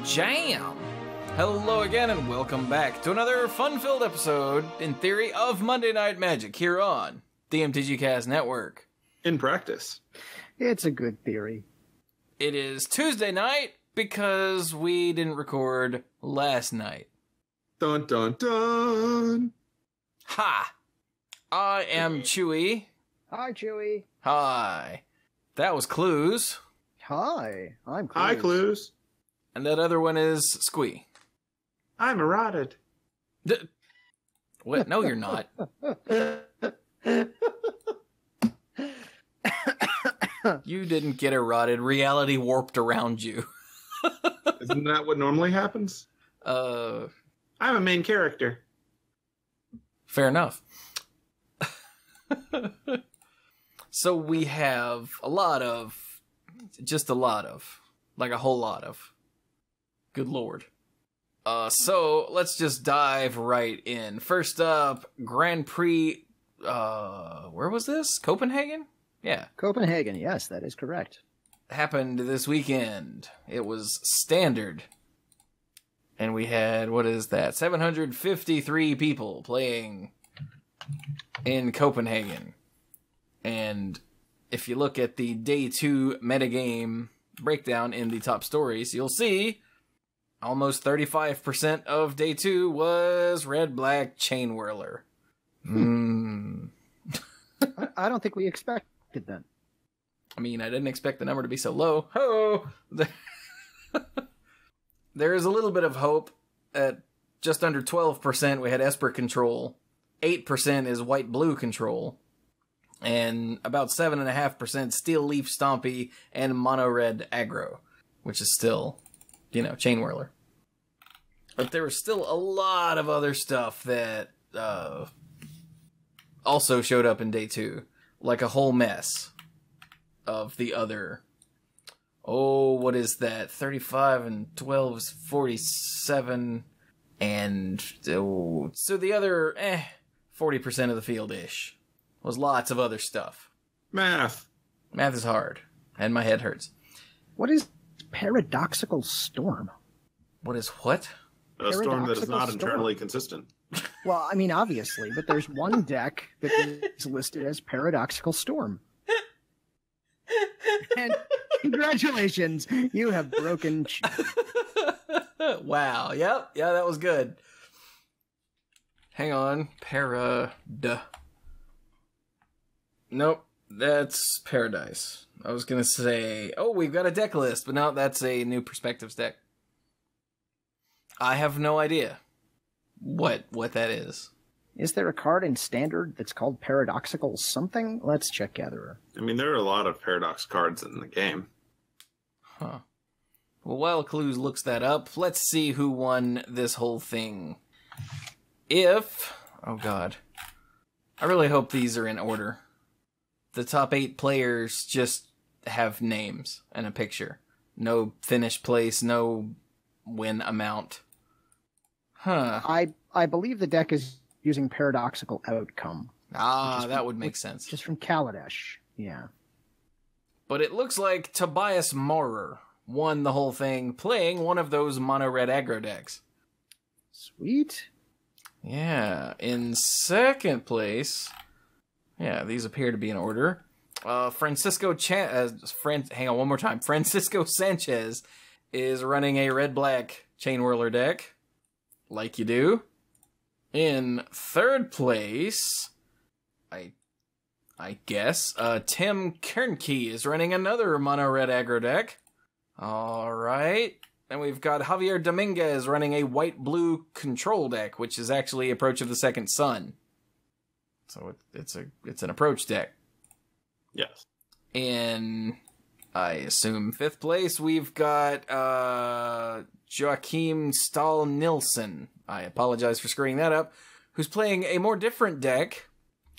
jam! Hello again and welcome back to another fun-filled episode, in theory, of Monday Night Magic here on the MTGcast Network. In practice. It's a good theory. It is Tuesday night because we didn't record last night. Dun dun dun! Ha! I am Chewie. Hi, Chewie. Hi. That was Cluze. Hi, I'm Cluze. Hi, Cluze. And that other one is Squee. I'm eroded. What? No, you're not. You didn't get eroded. Reality warped around you. Isn't that what normally happens? I'm a main character. Fair enough. So we have a lot of, like a whole lot of. Good lord. So let's just dive right in. First up, Grand Prix, where was this? Copenhagen? Yeah. Copenhagen, yes, that is correct. Happened this weekend. It was standard. And we had, what is that? 753 people playing in Copenhagen. And if you look at the day 2 metagame breakdown in the top stories, you'll see almost 35% of day 2 was red-black chain whirler. I don't think we expected that. I mean, I didn't expect the number to be so low. Ho! There is a little bit of hope. At just under 12%, we had Esper control. 8% is white-blue control. And about 7.5% Steel Leaf Stompy and Mono-Red Aggro, which is still, chain whirler. But there was still a lot of other stuff that also showed up in day 2. Like a whole mess of the other. Oh, what is that? 35 and 12 is 47. And so the other 40% of the field-ish was lots of other stuff. Math. Math is hard. And my head hurts. What is Paradoxical Storm? What is what? A storm that is not Storm. internally consistent. Well, I mean, obviously, but there's one deck that is listed as Paradoxical Storm. And congratulations, you have broken Chewie. Wow. Yep. Yeah, that was good. Hang on. Nope. That's Paradise. I was going to say, oh, we've got a deck list, but no, that's a New Perspectives deck. I have no idea what that is. Is there a card in Standard that's called Paradoxical something? Let's check Gatherer. I mean, there are a lot of Paradox cards in the game. Huh. Well, while Cluze looks that up, let's see who won this whole thing. Oh god. I really hope these are in order. The top 8 players just have names and a picture. No finish place, no win amount. Huh. I believe the deck is using Paradoxical Outcome. That would make sense. Just from Kaladesh, yeah. But it looks like Tobias Maurer won the whole thing playing one of those mono-red aggro decks. Sweet. Yeah. In second place, yeah, these appear to be in order. Francisco Sanchez is running a red-black Chain Whirler deck, like you do. In third place, I guess, Tim Kernkey is running another mono-red aggro deck. Alright. And we've got Javier Dominguez running a white-blue control deck, which is actually Approach of the Second Sun. So it's an approach deck. Yes. In, I assume, fifth place, we've got Joachim Stahl-Nielsen. I apologize for screwing that up. Who's playing a more different deck,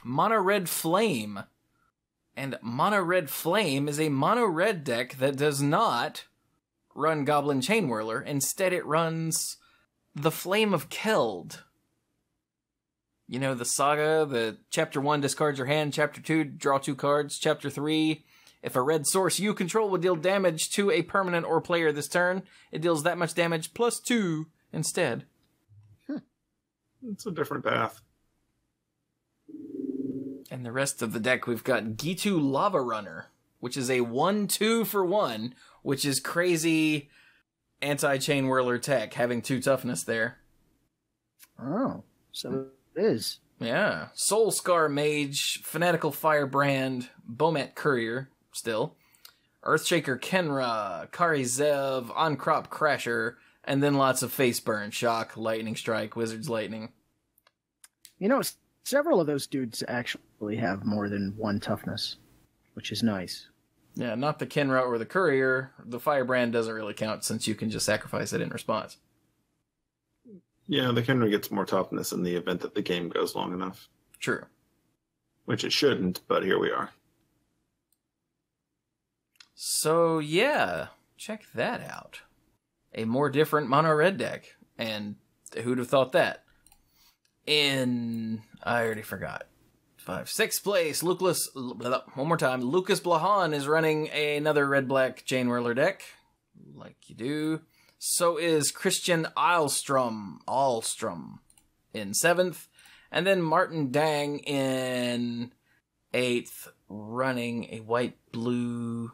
Mono Red Flame. And Mono Red Flame is a mono red deck that does not run Goblin Chain Whirler. Instead, it runs the Flame of Keld. You know, the saga, the Chapter 1, discard your hand. Chapter 2, draw 2 cards. Chapter 3, If a red source you control would deal damage to a permanent or player this turn, it deals that much damage plus 2 instead. It's a different path. And the rest of the deck, we've got Gitu Lava Runner, which is a 1/2 for 1, which is crazy anti-Chain Whirler tech, having 2 toughness there. Oh, so it is. Yeah. Soul Scar Mage, Fanatical Firebrand, Bomat Courier, still. Earthshaker Kenra, Kari Zev, On-Crop Crasher, and then lots of Face Burn, Shock, Lightning Strike, Wizard's Lightning. You know, several of those dudes actually have more than 1 toughness, which is nice. Yeah, not the Kenra or the Courier. The Firebrand doesn't really count since you can just sacrifice it in response. Yeah, the Kenra gets more toughness in the event that the game goes long enough. True. Which it shouldn't, but here we are. So, yeah, check that out. A more different mono-red deck. And who'd have thought that? I already forgot. 6th place, Lucas Blahan is running another red-black Chain Whirler deck. Like you do. So is Christian Alstrom in 7th. And then Martin Dang in 8th, running a white-blue...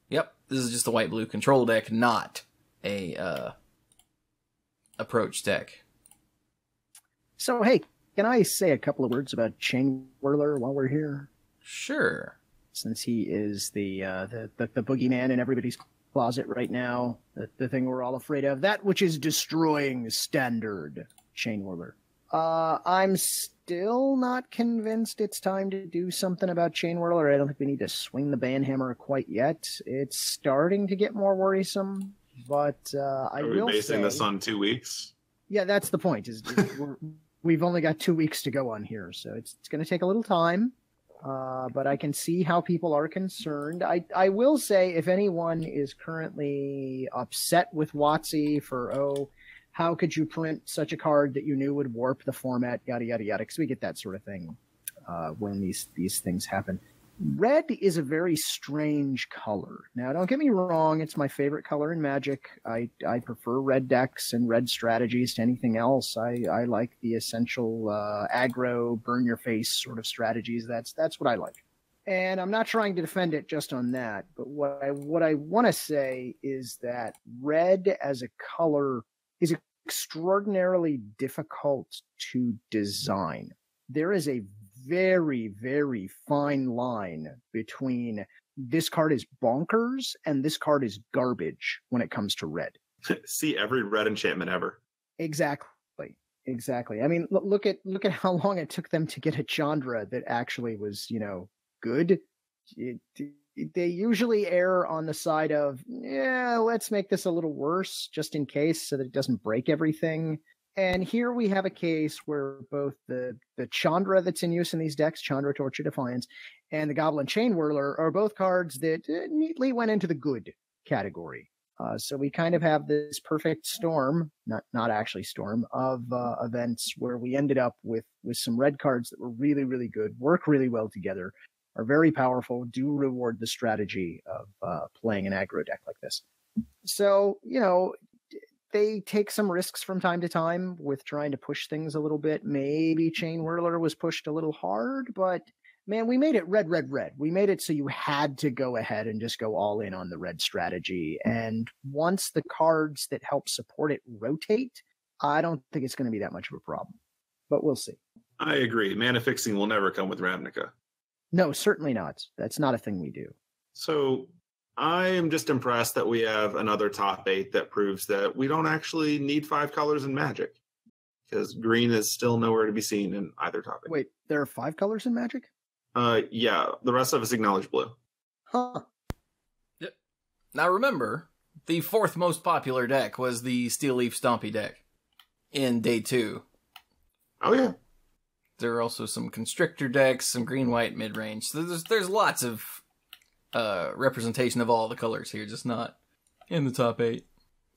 Yep, this is just a white-blue control deck, not a approach deck. So, hey, can I say a couple of words about Chain Whirler while we're here? Sure. Since he is the boogeyman in everybody's closet right now, the thing we're all afraid of, that which is destroying standard Chain Whirler. I'm still not convinced it's time to do something about Chain Whirler. I don't think we need to swing the banhammer quite yet. It's starting to get more worrisome, but I will say... Are we basing this on 2 weeks? Yeah, that's the point. We've only got 2 weeks to go on here, so it's going to take a little time. But I can see how people are concerned. I will say, if anyone is currently upset with WotC for, how could you print such a card that you knew would warp the format, yada, yada, yada, because we get that sort of thing when these things happen. Red is a very strange color. Now, don't get me wrong, it's my favorite color in Magic. I prefer red decks and red strategies to anything else. I like the essential aggro, burn your face sort of strategies. That's what I like. And I'm not trying to defend it just on that, but what I want to say is that red as a color is extraordinarily difficult to design. There is a very, very fine line between this card is bonkers and this card is garbage when it comes to red. See every red enchantment ever. Exactly. I mean, look at how long it took them to get a Chandra that actually was, good. They usually err on the side of, let's make this a little worse just in case so that it doesn't break everything. And here we have a case where both the Chandra that's in use in these decks, Chandra, Torture, Defiance, and the Goblin Chain Whirler are both cards that neatly went into the good category. So we kind of have this perfect storm, not actually storm, of events where we ended up with some red cards that were really, really good, work really well together, are very powerful, do reward the strategy of playing an aggro deck like this. So, they take some risks from time to time with trying to push things a little bit. Maybe Chain Whirler was pushed a little hard, but man, we made it red. We made it so you had to go ahead and just go all in on the red strategy. And once the cards that help support it rotate, I don't think it's going to be that much of a problem. But we'll see. I agree. Mana fixing will never come with Ravnica. No, certainly not. That's not a thing we do. So I am just impressed that we have another top 8 that proves that we don't actually need 5 colors in Magic, because green is still nowhere to be seen in either top 8. Wait, there are 5 colors in Magic? Yeah, the rest of us acknowledge blue. Huh. Yep. Now remember, the 4th most popular deck was the Steel Leaf Stompy deck in day 2. Oh yeah. There are also some Constrictor decks, some green-white mid-range. So there's lots of representation of all the colors here, just not in the top 8.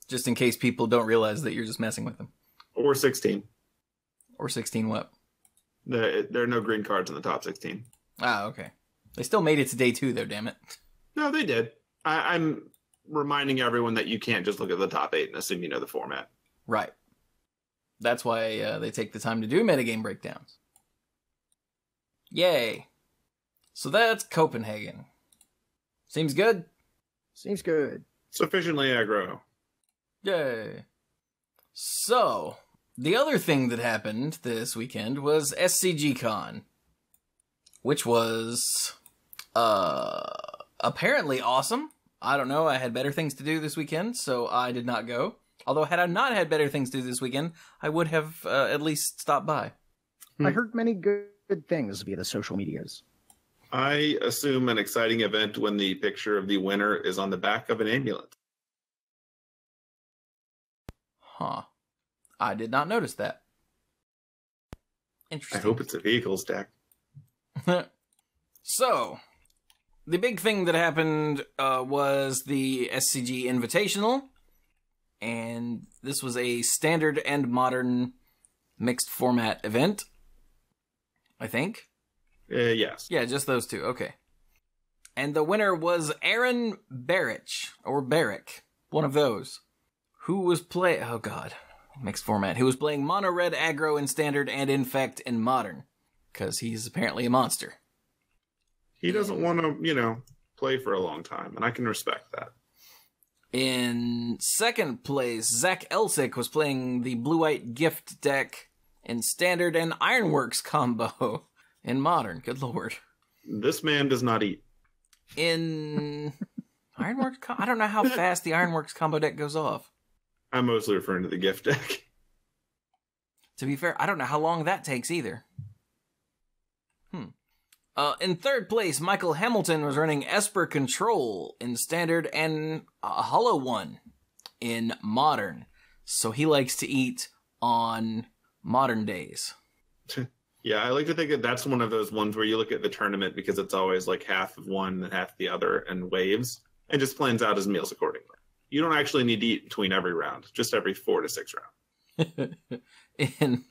Just in case people don't realize that you're just messing with them. Or 16. Or 16 what? There are no green cards in the top 16. Ah, okay. They still made it to day 2, though, damn it. No, they did. I'm reminding everyone that you can't just look at the top 8 and assume you know the format. Right. That's why they take the time to do metagame breakdowns. Yay. So that's Copenhagen. Seems good? Seems good. Sufficiently aggro. Yay. So, the other thing that happened this weekend was SCGCon, which was apparently awesome. I don't know, I had better things to do this weekend, so I did not go. Although, had I not had better things to do this weekend, I would have at least stopped by. I heard many good things via the social medias. I assume an exciting event when the picture of the winner is on the back of an ambulance. Huh. I did not notice that. Interesting. I hope it's a vehicles deck. So, the big thing that happened was the SCG Invitational. And this was a standard and modern mixed format event, I think. Yes. Yeah, just those two. Okay. And the winner was Aaron Barrich, or Barrick, one of those, who was oh god, mixed format, who was playing mono red aggro in standard and infect in modern, because he's apparently a monster. He doesn't want to, play for a long time, and I can respect that. In second place, Zach Elsick was playing the blue-white gift deck in standard and Ironworks combo in modern. Good lord. This man does not eat. In Ironworks, I don't know how fast the Ironworks combo deck goes off. I'm mostly referring to the gift deck. To be fair, I don't know how long that takes either. In third place, Michael Hamilton was running Esper Control in standard and a Hollow One in modern. So he likes to eat on modern days. Yeah, I like to think that that's one of those ones where you look at the tournament because it's always like half of one and half the other and waves, and just plans out his meals accordingly. You don't actually need to eat between every round, just every 4 to 6 rounds. In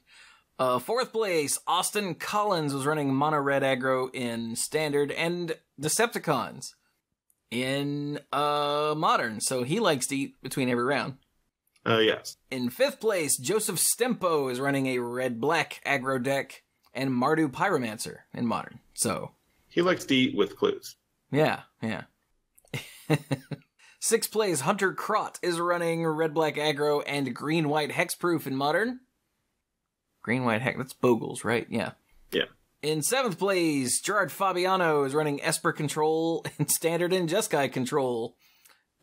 fourth place, Austin Collins was running mono red aggro in standard and Decepticons in modern, so he likes to eat between every round. Yes. In fifth place, Joseph Stempo is running a red-black aggro deck and Mardu Pyromancer in modern, so... He likes to eat with Cluze. Yeah. Sixth place, Hunter Crott is running red-black aggro and green-white hexproof in modern. Green-white hex, that's Bogles, right? Yeah. Yeah. In seventh place, Gerard Fabiano is running Esper Control in standard and Jeskai Control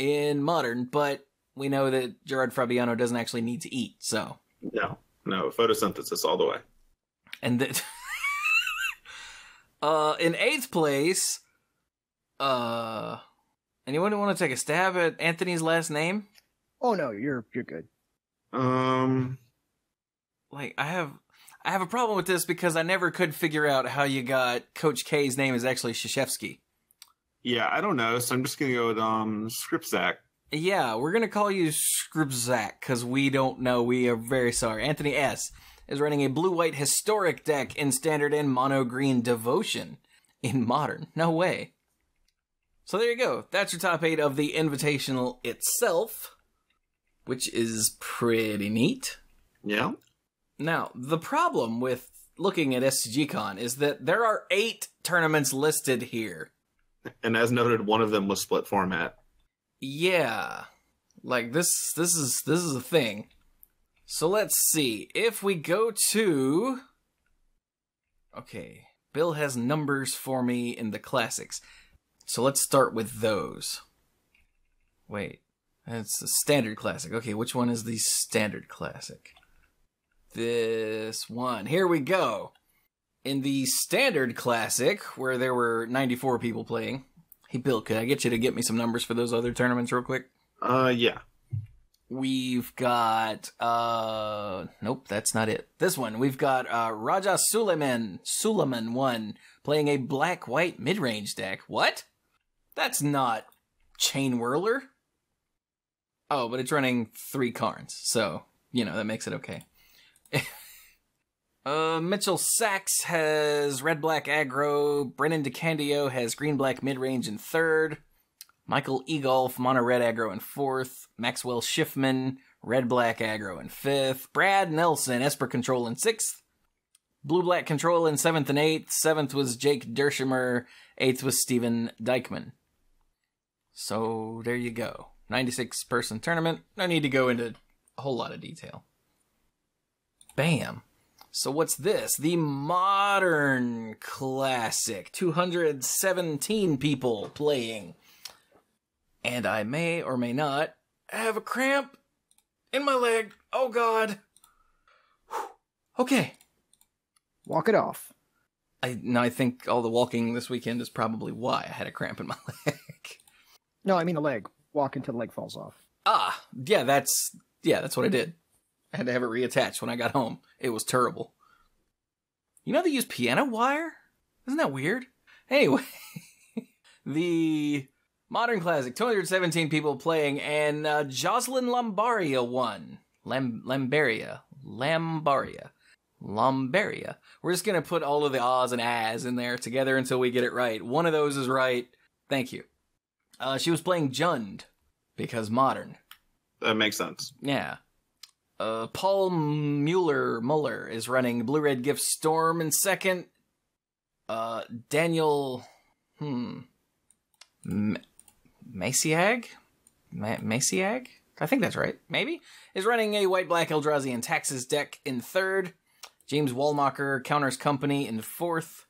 in modern, but we know that Gerard Fabiano doesn't actually need to eat, so... No, photosynthesis all the way. And that... in eighth place, anyone want to take a stab at Anthony's last name? Oh no, you're good. Like, I have a problem with this because I never could figure out how you got Coach K's name is actually Krzyzewski. Yeah, I don't know, so I'm just gonna go with Skripzak. Yeah, we're gonna call you Skripzak because we don't know. We are very sorry. Anthony S. is running a blue-white historic deck in standard and mono-green devotion in modern. No way. So there you go. That's your top 8 of the Invitational itself, which is pretty neat. Yeah. Now, the problem with looking at SCGCon is that there are 8 tournaments listed here. And as noted, one of them was split format. Yeah. Like, this is a thing. So let's see. If we go to... Okay. Bill has numbers for me in the classics. So let's start with those. Wait. That's a standard classic. Okay, which one is the standard classic? This one. Here we go. In the standard classic, where there were 94 people playing. Hey, Bill, could I get you to get me some numbers for those other tournaments real quick? Yeah. We've got, nope, that's not it. This one, we've got, Raja Suleiman 1, playing a black-white mid-range deck. What? That's not Chain Whirler. Oh, but it's running 3 Karns, so, that makes it okay. Mitchell Sachs has red-black aggro. Brennan DeCandio has green-black mid-range in third. Michael Egolf, mono-red aggro in fourth. Maxwell Schiffman, red-black aggro in fifth. Brad Nelson, Esper Control in sixth. Blue-black Control in seventh and eighth. Seventh was Jake Dershimer. Eighth was Steven Dykman. So, there you go. 96-person tournament. No need to go into a whole lot of detail. Bam. So what's this? The Modern Classic. 217 people playing. And I may or may not have a cramp in my leg. Oh, God. Whew. Okay. Walk it off. I think all the walking this weekend is probably why I had a cramp in my leg. No, I mean the leg. Walk until the leg falls off. Yeah, that's what I did. I had to have it reattached when I got home. It was terrible. You know they use piano wire? Isn't that weird? Anyway, the Modern Classic, 217 people playing, and Jocelyn Lambaria won. Lambaria. We're just going to put all of the ahs and ahs in there together until we get it right. One of those is right. Thank you. She was playing Jund, because modern. That makes sense. Yeah. Paul Muller is running Blue-Red Gift Storm in second. Daniel... Maciag? Maciag? I think that's right. Maybe? Is running a White-Black Eldrazi and Taxes deck in third. James Wallmacher Counters Company in fourth.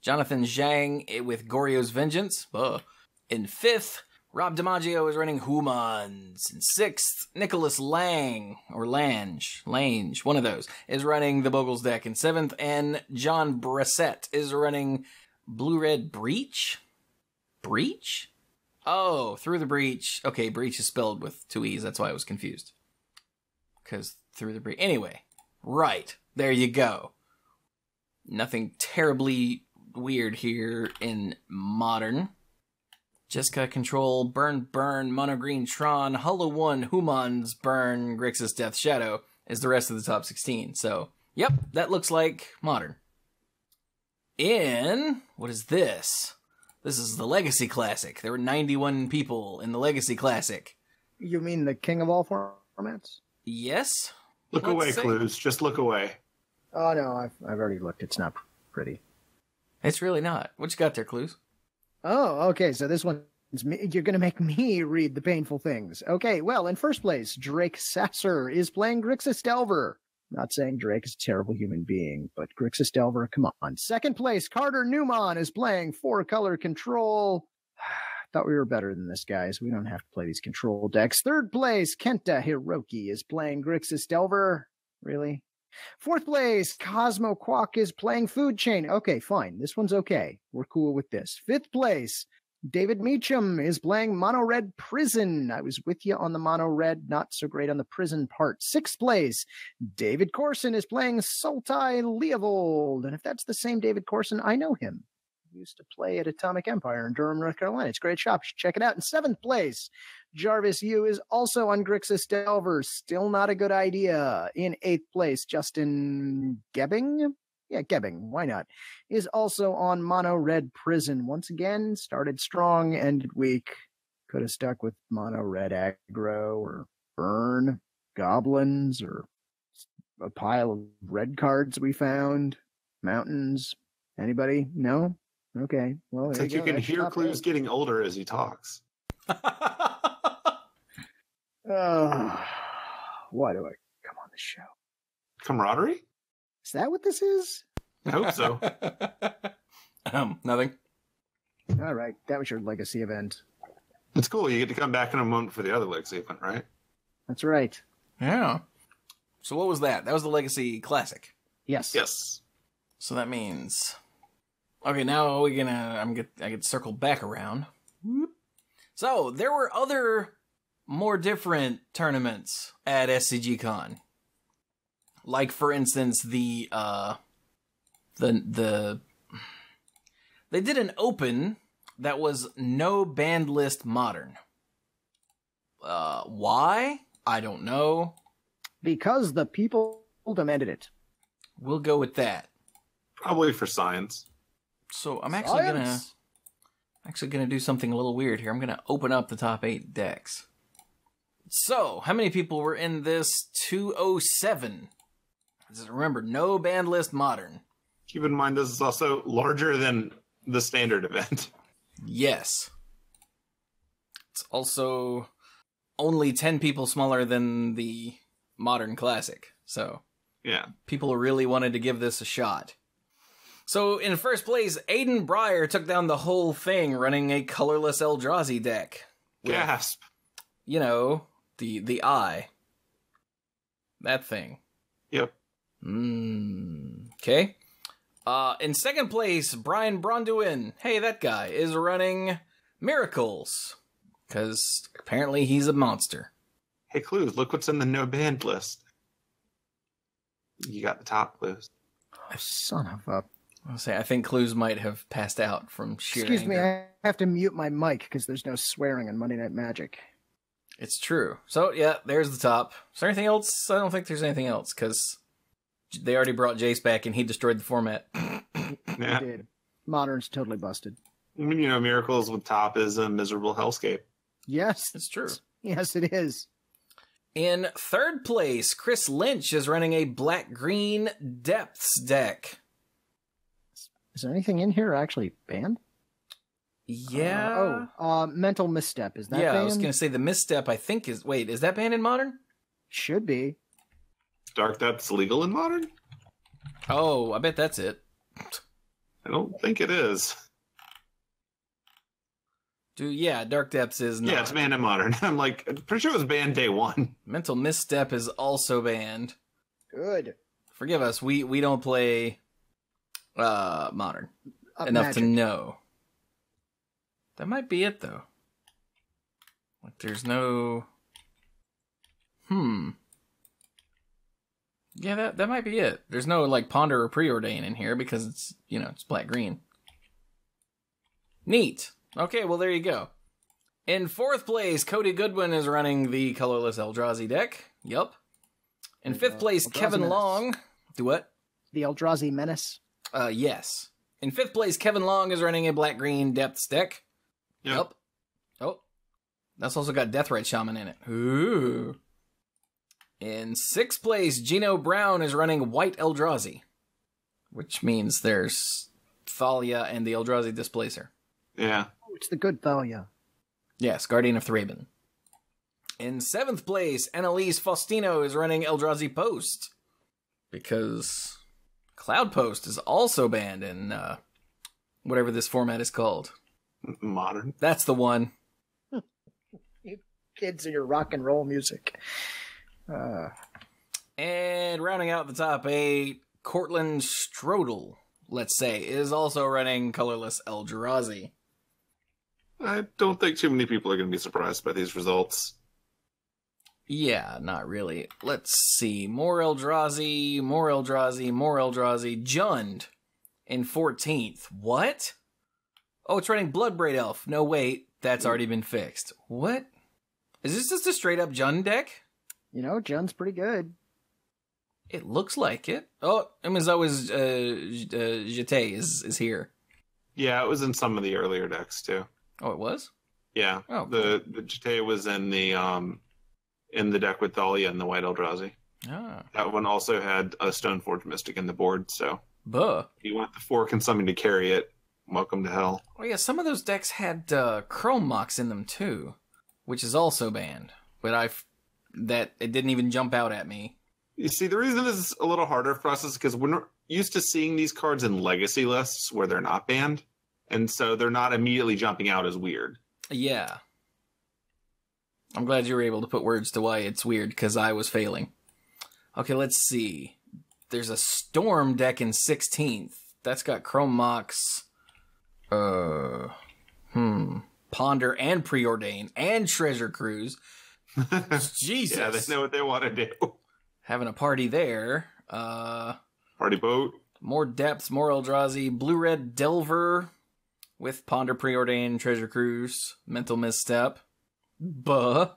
Jonathan Zhang with Goryo's Vengeance in fifth. Rob DiMaggio is running Humans in sixth. Nicholas Lange, one of those, is running the Bogles deck in seventh. And John Bressett is running Blue-Red Breach? Breach? Oh, Through the Breach. Okay, Breach is spelled with two E's. That's why I was confused. Because Through the Breach. Anyway, right. There you go. Nothing terribly weird here in Modern. Jessica Control, Burn, Mono Green Tron, Hollow One, Humans, Burn, Grixis Death Shadow is the rest of the top 16. So, yep, that looks like Modern. What is this? This is the Legacy Classic. There were 91 people in the Legacy Classic. You mean the king of all formats? Yes. Look away, Cluze. Just look away. Oh, no, I've already looked. It's not pretty. It's really not. What you got there, Cluze? Oh, okay, so this one's me. You're going to make me read the painful things. Okay, well, in first place, Drake Sasser is playing Grixis Delver. Not saying Drake is a terrible human being, but Grixis Delver, come on. Second place, Carter Newman is playing 4-color Control. Thought we were better than this, guys. We don't have to play these control decks. Third place, Kenta Hiroki is playing Grixis Delver. Really? Fourth place, Cosmo Quack is playing Food Chain. Okay, fine. This one's okay. We're cool with this. Fifth place, David Meacham is playing Mono Red Prison. I was with you on the Mono Red, not so great on the Prison part. Sixth place, David Corson is playing Sultai Leovold. And if that's the same David Corson, I know him. He used to play at Atomic Empire in Durham, North Carolina. It's a great shop. You should check it out. In seventh place, Jarvis Yu is also on Grixis Delver. Still not a good idea. In eighth place, Justin Gebbing? Yeah, Gebbing. Why not? Is also on Mono Red Prison. Once again, started strong, ended weak. Could have stuck with Mono Red Aggro or Burn, Goblins, or a pile of red cards we found. Mountains. Anybody? No? Okay. Well, it's like you can hear Cluze getting older as he talks. Why do I come on the show? Camaraderie? Is that what this is? I hope so. Nothing. All right. That was your legacy event. It's cool. You get to come back in a moment for the other legacy event, right? That's right. Yeah. So what was that? That was the Legacy Classic. Yes. Yes. So that means... Okay, now I get to circle back around. So, there were other, more different tournaments at SCGCon. Like, for instance, they did an open that was No Banlist Modern. Why? I don't know. Because the people demanded it. We'll go with that. Probably for science. So I'm actually gonna do something a little weird here. I'm gonna open up the top 8 decks. So, how many people were in this 207? Remember, no Banlist Modern. Keep in mind this is also larger than the standard event. Yes. It's also only 10 people smaller than the Modern Classic. So, yeah. People really wanted to give this a shot. So, in first place, Aiden Breyer took down the whole thing running a colorless Eldrazi deck. Gasp. You know, the eye. That thing. Yep. Okay. In second place, Brian Bronduin, hey, that guy, is running Miracles. Because apparently he's a monster. Hey, Cluze, look what's in the no banned list. You got the top, Cluze. Son of a... I think Cluze might have passed out from sheer Excuse anger. me, I have to mute my mic because there's no swearing on Monday Night Magic. It's true. So, yeah, there's the top. Is there anything else? I don't think there's anything else, because they already brought Jace back and he destroyed the format. Yeah. He did. Modern's totally busted. I mean, you know, Miracles with top is a miserable hellscape. Yes. It's true. Yes, it is. In third place, Chris Lynch is running a black-green Depths deck. Is there anything in here actually banned? Yeah. Mental Misstep. Is that yeah, banned? I was going to say the Misstep, I think is... Wait, is that banned in Modern? Should be. Dark Depths legal in Modern? Oh, I bet that's it. I don't think it is. Yeah, Dark Depths is not. Yeah, it's banned in Modern. I'm like, pretty sure it was banned day one. Mental Misstep is also banned. Good. Forgive us, we don't play Modern enough Magic. to know. That might be it, though. Like, there's no... Yeah, that might be it. There's no, like, Ponder or Preordain in here because it's, you know, it's black-green. Neat. Okay, well, there you go. In fourth place, Cody Goodwin is running the colorless Eldrazi deck. Yup. In fifth place, Eldrazi Kevin Menace. Long... Do what? The Eldrazi Menace. Yes. In fifth place, Kevin Long is running a black-green Depths deck. Yep. Oh. That's also got Deathrite Shaman in it. Ooh. In sixth place, Gino Brown is running white Eldrazi. Which means there's Thalia and the Eldrazi Displacer. Yeah. Oh, it's the good Thalia. Yes, Guardian of Thraben. In seventh place, Annalise Faustino is running Eldrazi Post. Because Cloud Post is also banned in whatever this format is called. Modern. That's the one. You kids and your rock and roll music. And rounding out the top 8, Cortland Strodel, let's say, is also running colorless Eldrazi. I don't think too many people are going to be surprised by these results. Yeah, not really. Let's see. More Eldrazi, more Eldrazi, more Eldrazi. Jund in 14th. What? Oh, it's running Bloodbraid Elf. No, wait. That's already been fixed. What? Is this just a straight-up Jund deck? You know, Jund's pretty good. It looks like it. Oh, I mean, as always, Jete is here. Yeah, it was in some of the earlier decks, too. Oh, it was? Yeah. Oh, the Jete was in the deck with Thalia and the white Eldrazi. Ah. That one also had a Stoneforge Mystic in the board, so Buh. if you want the 4 and something to carry it, welcome to hell. Oh, yeah, some of those decks had Chrome Mox in them, too, which is also banned. But it didn't even jump out at me. You see, the reason this is a little harder for us is because we're not used to seeing these cards in legacy lists where they're not banned, and so they're not immediately jumping out as weird. Yeah. I'm glad you were able to put words to why it's weird, because I was failing. Okay, let's see. There's a Storm deck in 16th. That's got Chrome Mox, Ponder and Preordain and Treasure Cruise. Jesus. Yeah, they know what they want to do. Having a party there. Party boat. More Depths, more Eldrazi, Blue-Red Delver with Ponder, Preordain, Treasure Cruise, Mental Misstep. Buh.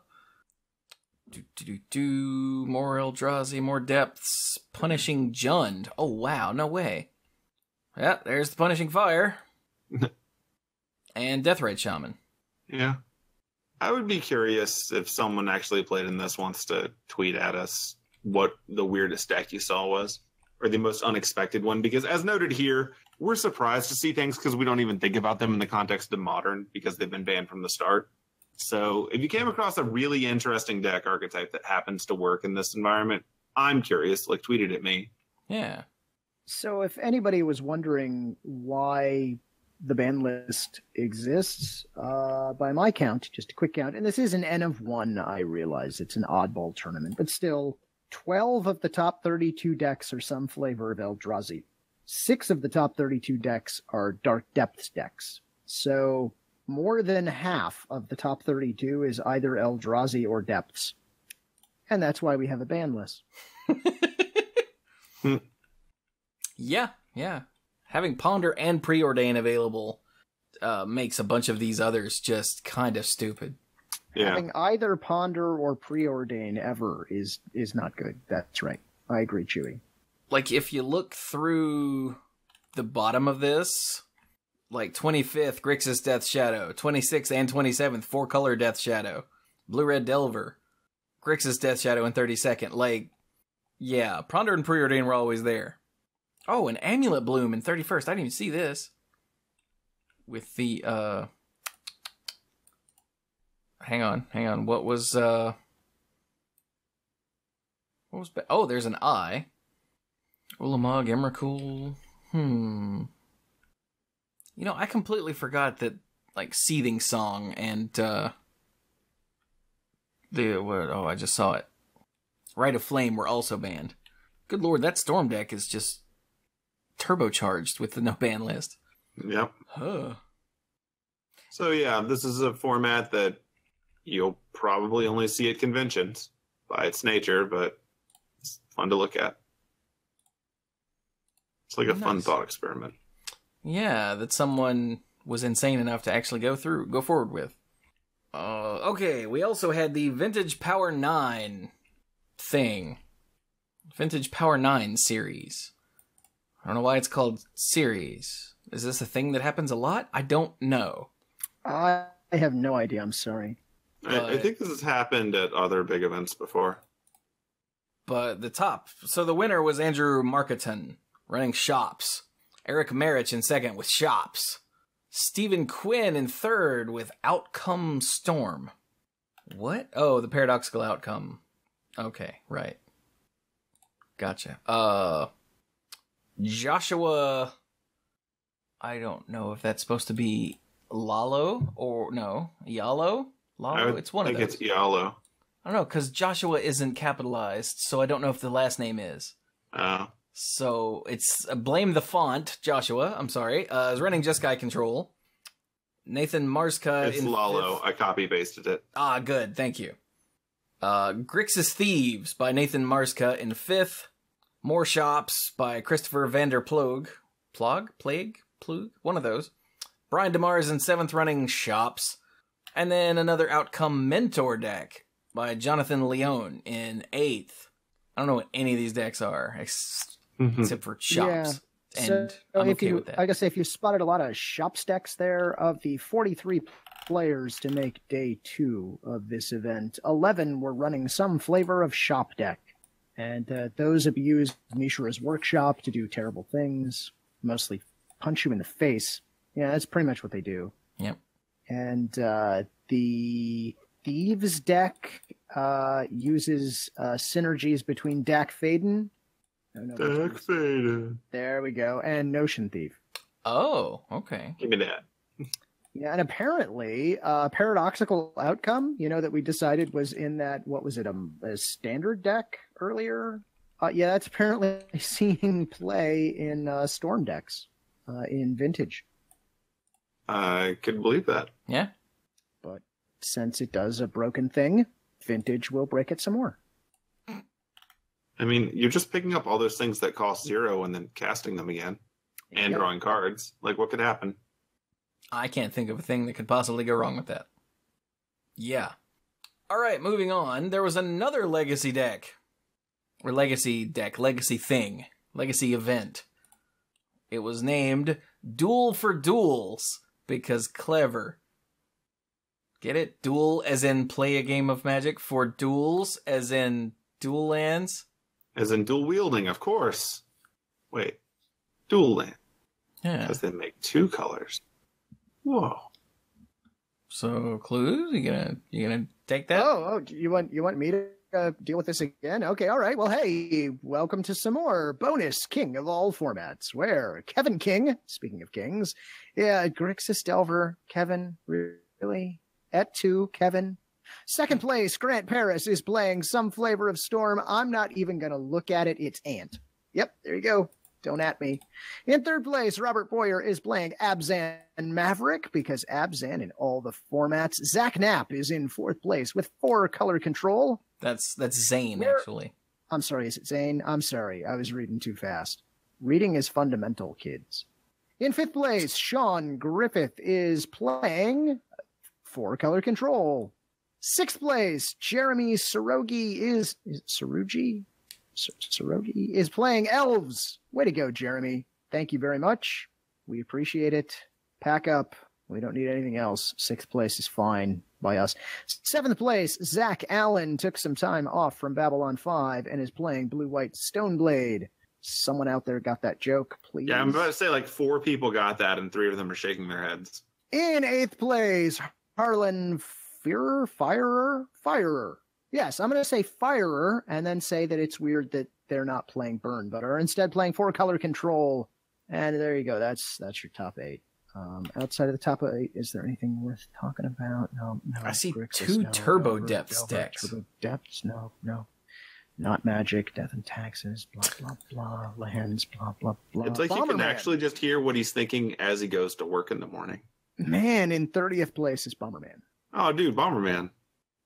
More Eldrazi, more depths. Punishing Jund. Oh, wow, no way. Yeah, there's the Punishing Fire. And Deathrite Shaman. Yeah. I would be curious if someone actually played in this wants to tweet at us what the weirdest deck you saw was, or the most unexpected one, because as noted here, we're surprised to see things because we don't even think about them in the context of Modern because they've been banned from the start. So if you came across a really interesting deck archetype that happens to work in this environment, I'm curious, like tweet it at me. Yeah. So if anybody was wondering why the ban list exists, by my count, just a quick count, and this is an N of 1, I realize it's an oddball tournament, but still, 12 of the top 32 decks are some flavor of Eldrazi. 6 of the top 32 decks are Dark Depths decks. So more than half of the top 32 is either Eldrazi or Depths. And that's why we have a ban list. Yeah. Having Ponder and Preordain available makes a bunch of these others just kind of stupid. Yeah. Having either Ponder or Preordain ever is not good. That's right. I agree, Chewie. Like, if you look through the bottom of this, like 25th, Grixis Death Shadow, 26th and 27th, 4-color Death Shadow, Blue-Red Delver, Grixis Death Shadow in 32nd. Like, yeah, Ponder and Preordain were always there. Oh, an Amulet Bloom in 31st. I didn't even see this. With the, hang on. What was, oh, there's an I. Ulamog, Emrakul. You know, I completely forgot that, like, Seething Song and, I just saw it. Rite of Flame were also banned. Good lord, that Storm deck is just turbocharged with the no ban list. Yep. Huh. So yeah, this is a format that you'll probably only see at conventions by its nature, but it's fun to look at. It's like a fun thought experiment. Yeah, that someone was insane enough to actually go forward with. Okay, we also had the Vintage Power 9 thing. Vintage Power 9 series. I don't know why it's called series. Is this a thing that happens a lot? I don't know. I have no idea, I'm sorry. I think this has happened at other big events before. But the winner was Andrew Marketon, running Shops. Eric Marich in second with Shops. Stephen Quinn in third with Outcome Storm. What? Oh, the Paradoxical Outcome. Okay, right. Gotcha. Joshua... I don't know if that's supposed to be Lalo or no, Yalo? Lalo? It's one of those. I think it's Yalo. I don't know, because Joshua isn't capitalized, so I don't know if the last name is. Oh. So it's blame the font, Joshua. I'm sorry. Is running Just Guy Control. Nathan Marska. It's Lalo. I copy pasted it. Ah, good. Thank you. Grixis Thieves by Nathan Marska in 5th. More Shops by Christopher Vander Ploeg. Plague? One of those. Brian DeMars in 7th running Shops. And then another Outcome Mentor deck by Jonathan Leone in 8th. I don't know what any of these decks are, except for Shops. Yeah. And I'm okay with that. I guess if you spotted a lot of Shops decks there, of the 43 players to make day 2 of this event, 11 were running some flavor of Shop deck. And those abused Mishra's Workshop to do terrible things, mostly punch you in the face. Yeah, that's pretty much what they do. Yep. And the Thieves deck uses synergies between Dak Faden. Dak Faden. There we go. And Notion Thief. Oh, okay. Give me that. Yeah, and apparently, Paradoxical Outcome, that we decided was in that, what was it, a standard deck earlier? Yeah, that's apparently seeing play in Storm decks in Vintage. I could believe that. Yeah. But since it does a broken thing, Vintage will break it some more. I mean, you're just picking up all those things that cost 0 and then casting them again. And drawing cards. Like, what could happen? I can't think of a thing that could possibly go wrong with that. Yeah. All right, moving on. There was another legacy deck. Or legacy thing. Legacy event. It was named Duel for Duels, because clever. Get it? Duel as in play a game of Magic, for duels as in dual lands? As in dual wielding, of course. Wait. Dual land. Yeah. Because they make 2 colors. Whoa. So, Cluze, you gonna take that? Oh, you want me to deal with this again? Okay, all right. Well, hey, welcome to some more bonus King of all formats, where Kevin King, speaking of kings, yeah, Grixis Delver, Kevin, really? At 2, Kevin. Second place, Grant Paris is playing Some Flavor of Storm. I'm not even going to look at it. It's Ant. Yep, there you go. Don't at me. In third place, Robert Boyer is playing Abzan Maverick, because Abzan in all the formats. Zach Knapp is in fourth place with 4 color control. That's Zane, actually. I'm sorry, is it Zane? I'm sorry, I was reading too fast. Reading is fundamental, kids. In fifth place, Sean Griffith is playing 4 color control. Sixth place, Jeremy Sarogi is Sarugi? Sarogi is playing Elves. Way to go, Jeremy. Thank you very much. We appreciate it. Pack up. We don't need anything else. Sixth place is fine by us. Seventh place, Zach Allen took some time off from Babylon 5 and is playing Blue-White Stoneblade. Someone out there got that joke, please? Yeah, I'm about to say like 4 people got that and 3 of them are shaking their heads. In eighth place, Harlan Firer. Yes, I'm going to say Firer and then say that it's weird that they're not playing Burn, but are instead playing 4 color control. And there you go. That's your top 8. Outside of the top 8, is there anything worth talking about? No. I see Grixis, 2 no. Turbo Depths decks. Turbo Depths, no. Not Magic, Death and Taxes, blah, blah, blah, lands, blah, blah, blah. It's like you can actually just hear what he's thinking as he goes to work in the morning. Man, in 30th place is Bomberman. Oh, dude, Bomberman.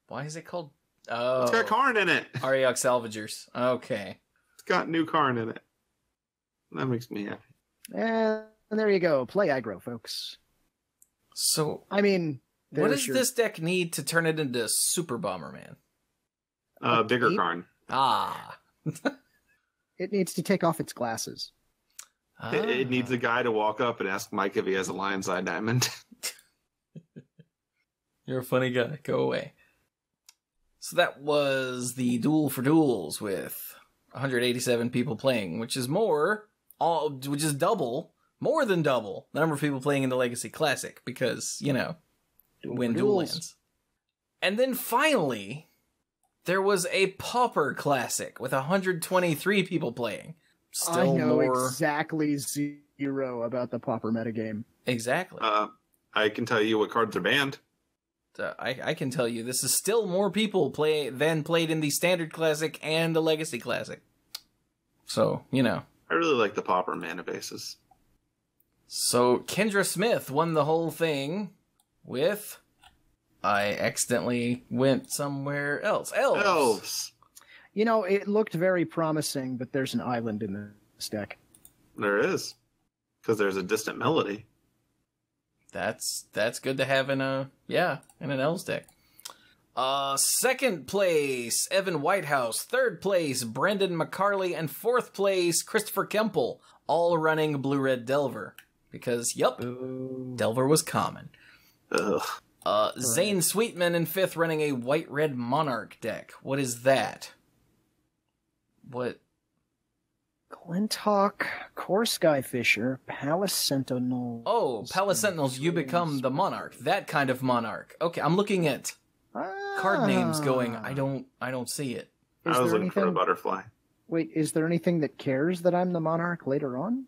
Why is it called? Oh, it's got Karn in it. Ariok Salvagers. Okay. It's got new Karn in it. That makes me happy. And there you go. Play aggro, folks. So, I mean, what does this deck need to turn it into Super Bomberman? Bigger Karn. Ah. It needs to take off its glasses. It needs a guy to walk up and ask Mike if he has a Lion's Eye Diamond. You're a funny guy. Go away. So that was the Duel for Duels with 187 people playing, which is more than double the number of people playing in the Legacy Classic, because, win dual lands. And then finally, there was a Pauper Classic with 123 people playing. Still I know more... exactly 0 about the Pauper metagame. Exactly. I can tell you what cards are banned. I can tell you this is still more people than played in the Standard Classic and the Legacy Classic. So, I really like the Pauper mana bases. So, Kendra Smith won the whole thing with... I accidentally went somewhere else. Elves! It looked very promising, but there's an island in this deck. There is. Because there's a Distant Melody. That's good to have in an Elves deck. Second place, Evan Whitehouse. Third place, Brendan McCarley. And fourth place, Christopher Kemple. All running Blue-Red Delver. Because, Delver was common. Ugh. Zane Sweetman in fifth, running a White-Red Monarch deck. What is that? What? Glinthawk, Core Skyfisher, Palace Sentinel. Oh, Palace Sentinels, you become the Monarch. That kind of Monarch. Okay, I'm looking at card names going, I don't see it. I was looking for a butterfly. Wait, is there anything that cares that I'm the Monarch later on?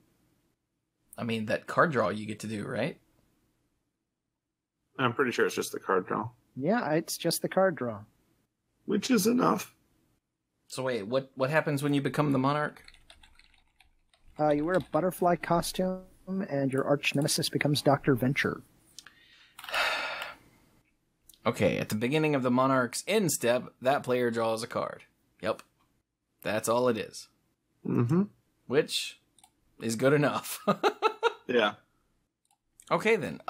I mean, that card draw you get to do, right? I'm pretty sure it's just the card draw. Yeah, it's just the card draw. Which is enough. So wait, what happens when you become the Monarch? You wear a butterfly costume, and your arch nemesis becomes Dr. Venture. Okay, at the beginning of the Monarch's end step, that player draws a card. Yep. That's all it is. Mm-hmm. Which is good enough. Yeah. Okay, then.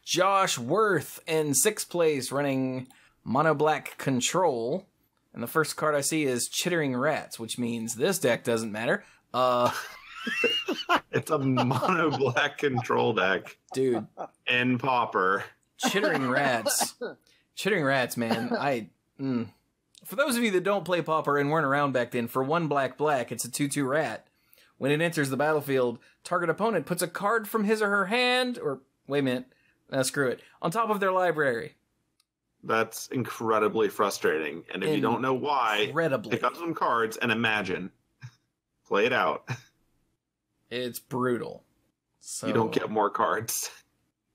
Josh Worth in sixth place, running mono black control. And the first card I see is Chittering Rats, which means this deck doesn't matter. It's a mono black control deck. Dude. And Pauper. Chittering Rats. Chittering Rats, man. For those of you that don't play Pauper and weren't around back then, for 1 black, it's a 2/2 rat. When it enters the battlefield, target opponent puts a card from his or her hand, or, wait a minute, screw it, on top of their library. That's incredibly frustrating. And if you don't know why, pick up some cards and imagine. Play it out. It's brutal. So, you don't get more cards.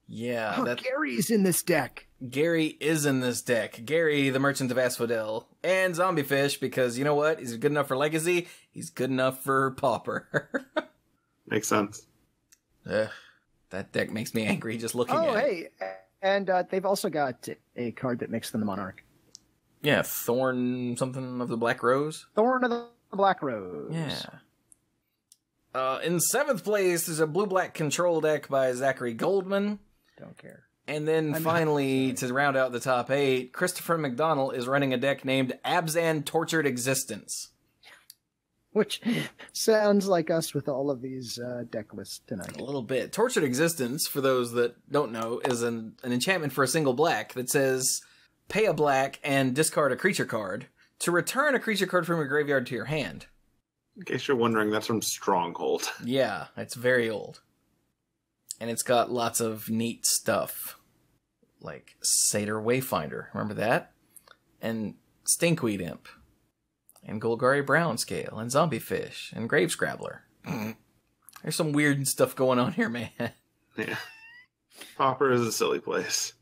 Yeah. Gary's in this deck. Gary is in this deck. Gary, the Merchant of Asphodel. And Zombie Fish, because you know what? He's good enough for Legacy. He's good enough for Pauper. Makes sense. That deck makes me angry just looking at it. Oh, hey. And they've also got a card that makes them the Monarch. Yeah, Thorn something of the Black Rose. Thorn of the Black Rose. Yeah. In 7th place, there's a blue-black control deck by Zachary Goldman. Don't care. And then finally, to round out the top 8, Christopher McDonnell is running a deck named Abzan Tortured Existence. Which sounds like us with all of these deck lists tonight. A little bit. Tortured Existence, for those that don't know, is an enchantment for a single black that says, pay a black and discard a creature card to return a creature card from your graveyard to your hand. In case you're wondering, that's from Stronghold. Yeah, it's very old. And it's got lots of neat stuff. Like Satyr Wayfinder, remember that? And Stinkweed Imp. And Golgari Brown Scale, and Zombie Fish, and Grave Scrabbler. There's some weird stuff going on here, man. Yeah. Pauper is a silly place.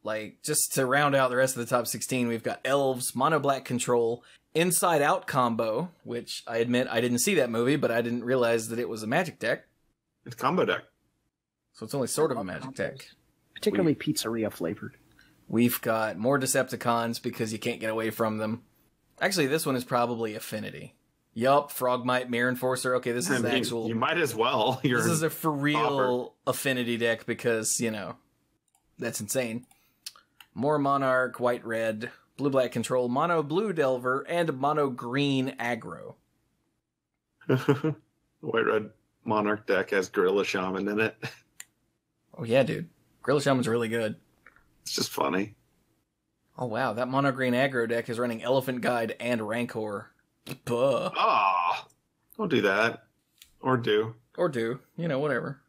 Like, just to round out the rest of the top 16, we've got Elves, Mono Black Control, Inside Out Combo, which I admit I didn't see that movie, but I didn't realize that it was a Magic deck. It's a combo deck. So it's only sort of a Magic deck. Particularly pizzeria flavored. We've got more Decepticons because you can't get away from them. Actually, this one is probably Affinity. Yup, Frogmite, Mirror Enforcer. Okay, this is the actual... You might as well. This is a for real Affinity deck because, you know, that's insane. More Monarch, White-Red, Blue-Black Control, Mono Blue Delver, and Mono Green Aggro. White-Red Monarch deck has Gorilla Shaman in it. Oh yeah, dude. Gorilla Shaman's really good. It's just funny. Oh wow, that Mono Green Aggro deck is running Elephant Guide and Rancor. Buh. Ah, don't do that. Or do. Or do. You know, whatever.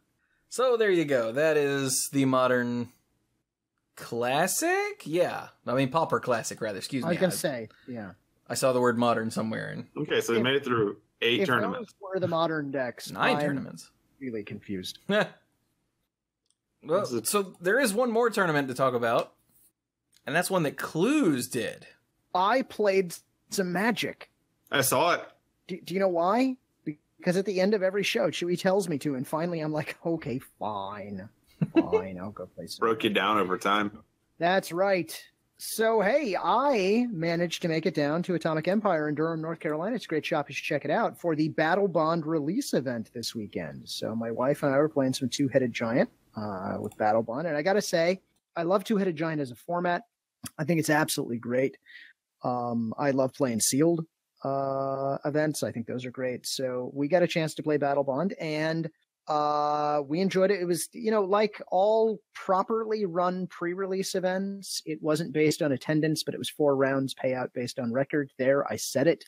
So there you go. That is the Modern Classic? Yeah. I mean, Pauper Classic, rather. Excuse me. I was going to say, yeah. I saw the word Modern somewhere. And okay, so they made it through 8 tournaments. Those were the Modern decks. 9 tournaments. Really confused. Well, so there is one more tournament to talk about. And that's one that Cluze did. I played some Magic. I saw it. Do you know why? Because at the end of every show, Chewie tells me to, and finally I'm like, okay, fine. Fine, I'll go play some. Broke you down over time. That's right. So, hey, I managed to make it down to Atomic Empire in Durham, North Carolina. It's a great shop. You should check it out for the Battle Bond release event this weekend. So my wife and I were playing some Two-Headed Giant with Battle Bond. And I got to say, I love Two-Headed Giant as a format. I think it's absolutely great. I love playing sealed events. I think those are great. So we got a chance to play Battle Bond, and we enjoyed it. It was, you know, like all properly run pre-release events, it wasn't based on attendance, but it was 4 rounds payout based on record. There, I said it.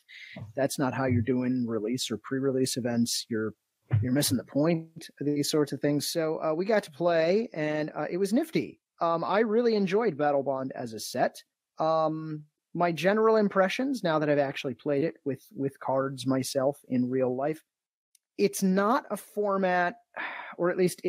That's not how you're doing release or pre-release events. You're missing the point of these sorts of things. So we got to play, and it was nifty. I really enjoyed Battle Bond as a set. My general impressions, now that I've actually played it with cards myself in real life, it's not a format, or at least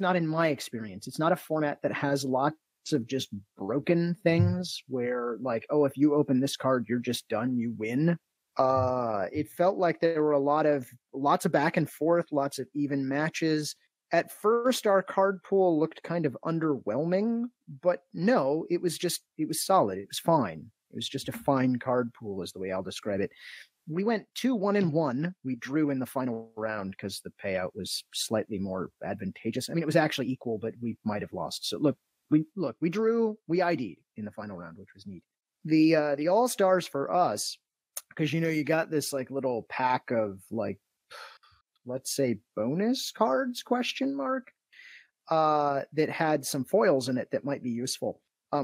not in my experience, it's not a format that has lots of just broken things where, like, oh, if you open this card, you're just done, you win. It felt like there were lots of back and forth, lots of even matches. At first, our card pool looked kind of underwhelming, but no, it was solid. It was fine. It was just a fine card pool is the way I'll describe it. We went 2-1-1. We drew in the final round because the payout was slightly more advantageous. I mean, it was actually equal, but we might have lost. So look, we drew, we ID'd in the final round, which was neat. The all-stars for us, because you got this like little pack of like, let's say bonus cards, that had some foils in it that might be useful.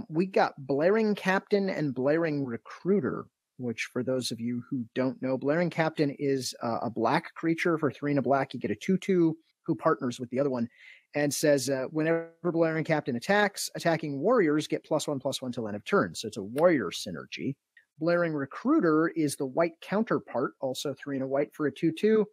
We got Blaring Captain and Blaring Recruiter, which for those of you who don't know, Blaring Captain is a black creature for 3 and a black. You get a 2/2 who partners with the other one and says, whenever Blaring Captain attacks, attacking warriors get +1/+1 till end of turn. So it's a warrior synergy. Blaring Recruiter is the white counterpart, also 3 and a white for a 2/2.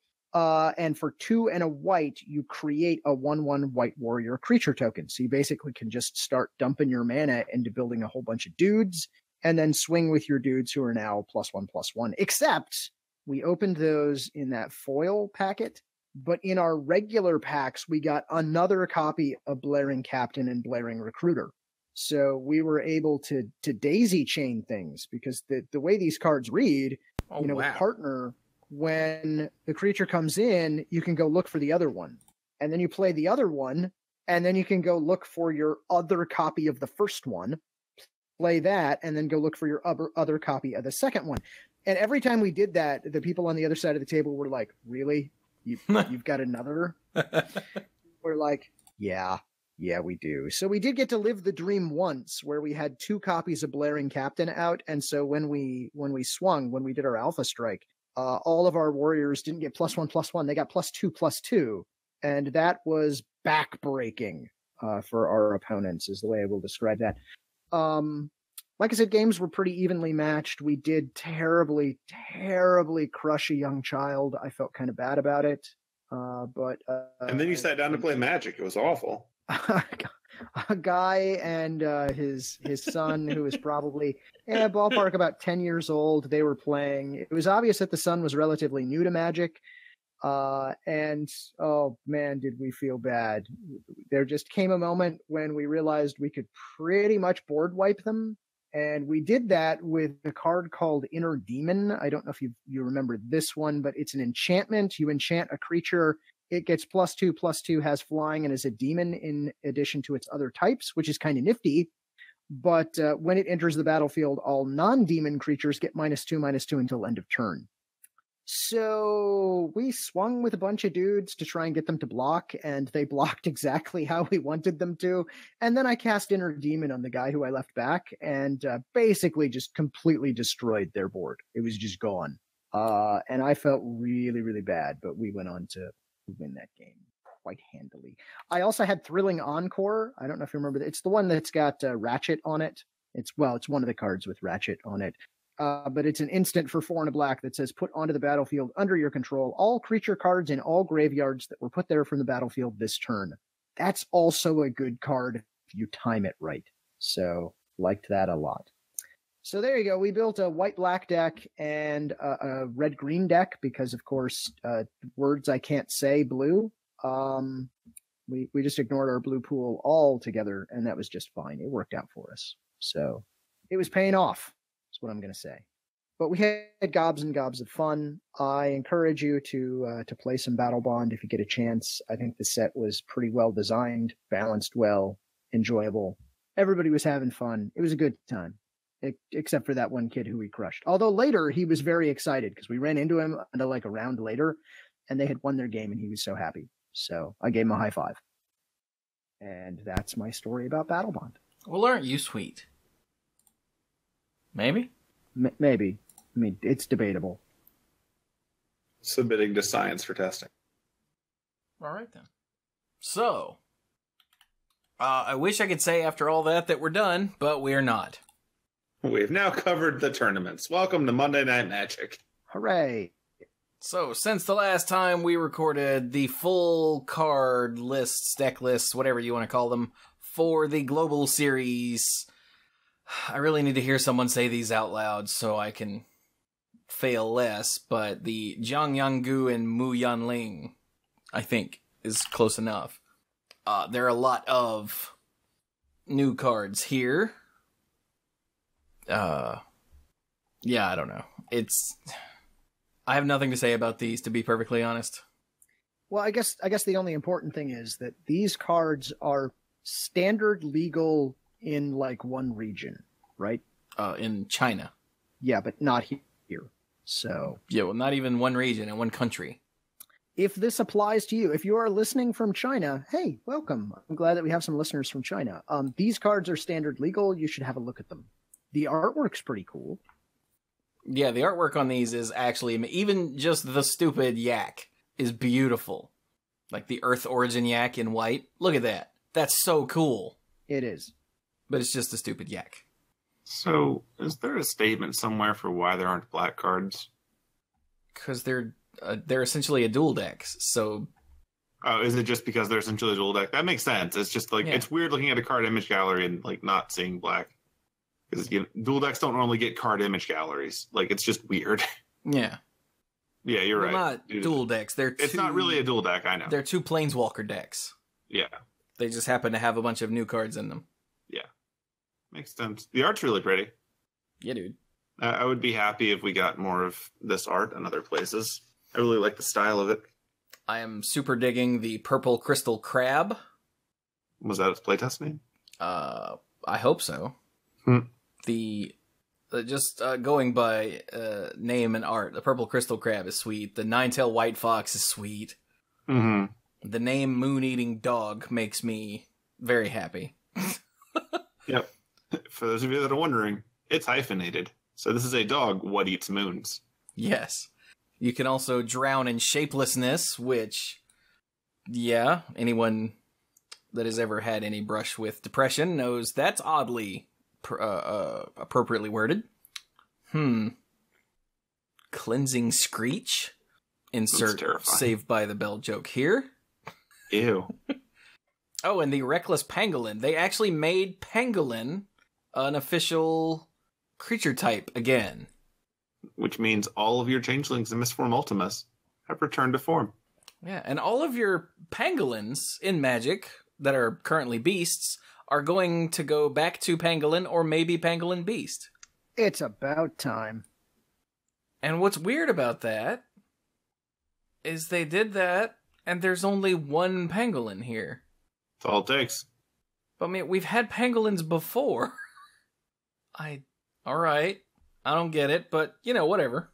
And for 2 and a white, you create a 1/1 white warrior creature token. So you basically can just start dumping your mana into building a whole bunch of dudes and then swing with your dudes who are now +1/+1. Except we opened those in that foil packet, but in our regular packs, we got another copy of Blaring Captain and Blaring Recruiter. So we were able to daisy chain things, because the way these cards read, with partner, when the creature comes in, you can go look for the other one, and then you play the other one, and then you can go look for your other copy of the first one, play that, and then go look for your other copy of the second one. And every time we did that, the people on the other side of the table were like, really? You've got another? We're like, yeah, we do. So we did get to live the dream once, where we had 2 copies of Blaring Captain out, and so when we did our Alpha Strike, all of our warriors didn't get +1/+1. They got +2/+2. And that was backbreaking for our opponents, is the way I will describe that. Like I said, games were pretty evenly matched. We did terribly, terribly crush a young child. I felt kind of bad about it. But and then you sat down to play Magic. It was awful. A guy and his son, who was probably ballpark about 10 years old, they were playing. It was obvious that the son was relatively new to Magic, and oh man, did we feel bad. There just came a moment when we realized we could pretty much board wipe them, and we did that with a card called Inner Demon. I don't know if you remember this one, but it's an enchantment. You enchant a creature. It gets +2/+2, has flying, and is a demon in addition to its other types, which is kind of nifty. But when it enters the battlefield, all non-demon creatures get -2/-2 until end of turn. So we swung with a bunch of dudes to try and get them to block, and they blocked exactly how we wanted them to. And then I cast Inner Demon on the guy who I left back, and basically just completely destroyed their board. It was just gone. And I felt really, really bad, but we went on to win that game quite handily. I also had Thrilling Encore. I don't know if you remember that. It's the one that's got Ratchet on it. It's one of the cards with Ratchet on it. But it's an instant for 4 and a black that says, put onto the battlefield under your control all creature cards in all graveyards that were put there from the battlefield this turn. That's also a good card if you time it right. So liked that a lot. So there you go. We built a white-black deck and a red-green deck because, of course, words I can't say blue. We just ignored our blue pool altogether, and that was just fine. It worked out for us. So it was paying off, is what I'm going to say. But we had gobs and gobs of fun. I encourage you to play some Battle Bond if you get a chance. I think the set was pretty well designed, balanced well, enjoyable. Everybody was having fun. It was a good time. Except for that one kid who we crushed. Although later he was very excited because we ran into him like a round later and they had won their game and he was so happy. So I gave him a high five. And that's my story about Battle Bond. Well, aren't you sweet? Maybe? Maybe. I mean, it's debatable. Submitting to science for testing. All right, then. So, I wish I could say after all that we're done, but we're not. We've now covered the tournaments. Welcome to Monday Night Magic. Hooray. So, since the last time we recorded the full card lists, deck lists, whatever you want to call them, for the Global Series, I really need to hear someone say these out loud so I can fail less, but the Jiang Yanggu and Mu Yanling, I think, is close enough. There are a lot of new cards here. Yeah, I don't know. I have nothing to say about these, to be perfectly honest. Well, I guess the only important thing is that these cards are standard legal in like one region, right? In China. Yeah, but not here. So Yeah, well, not even one region and one country. if this applies to you, if you are listening from China, hey, welcome. I'm glad that we have some listeners from China. These cards are standard legal. You should have a look at them. The artwork's pretty cool. Yeah, the artwork on these is actually, even just the stupid yak is beautiful. Like the Earth Origin yak in white. Look at that. That's so cool. It is. But it's just a stupid yak. So, is there a statement somewhere for why there aren't black cards? Because they're essentially a dual deck. So, Oh, is it just because they're essentially a dual deck? That makes sense. It's just like, it's weird looking at a card image gallery and like not seeing black. Because dual decks don't normally get card image galleries. Like, it's just weird. yeah. Yeah, you're right. Not dual decks. It's not really a dual deck, I know. They're two Planeswalker decks. Yeah. They just happen to have a bunch of new cards in them. Yeah. Makes sense. The art's really pretty. Yeah, dude. I would be happy if we got more of this art in other places. I really like the style of it. I am super digging the Purple Crystal Crab. Was that its playtest name? I hope so. Just going by name and art, the Purple Crystal Crab is sweet. The Nine-Tail White Fox is sweet. Mm-hmm. The name Moon-Eating Dog makes me very happy. Yep. For those of you that are wondering, it's hyphenated. So this is a dog what eats moons. Yes. You can also drown in shapelessness, which, yeah, anyone that has ever had any brush with depression knows that's oddly appropriately worded. Cleansing Screech. Insert Saved by the Bell joke here. Ew. Oh, and the Reckless Pangolin. They actually made Pangolin an official creature type again. Which means all of your changelings and Mistform Ultimas have returned to form. Yeah, and all of your pangolins in Magic that are currently beasts are going to go back to Pangolin or maybe Pangolin Beast. It's about time. And what's weird about that is they did that and there's only one Pangolin here. That's all it takes. But I mean, we've had Pangolins before. Alright. I don't get it, but, you know, whatever.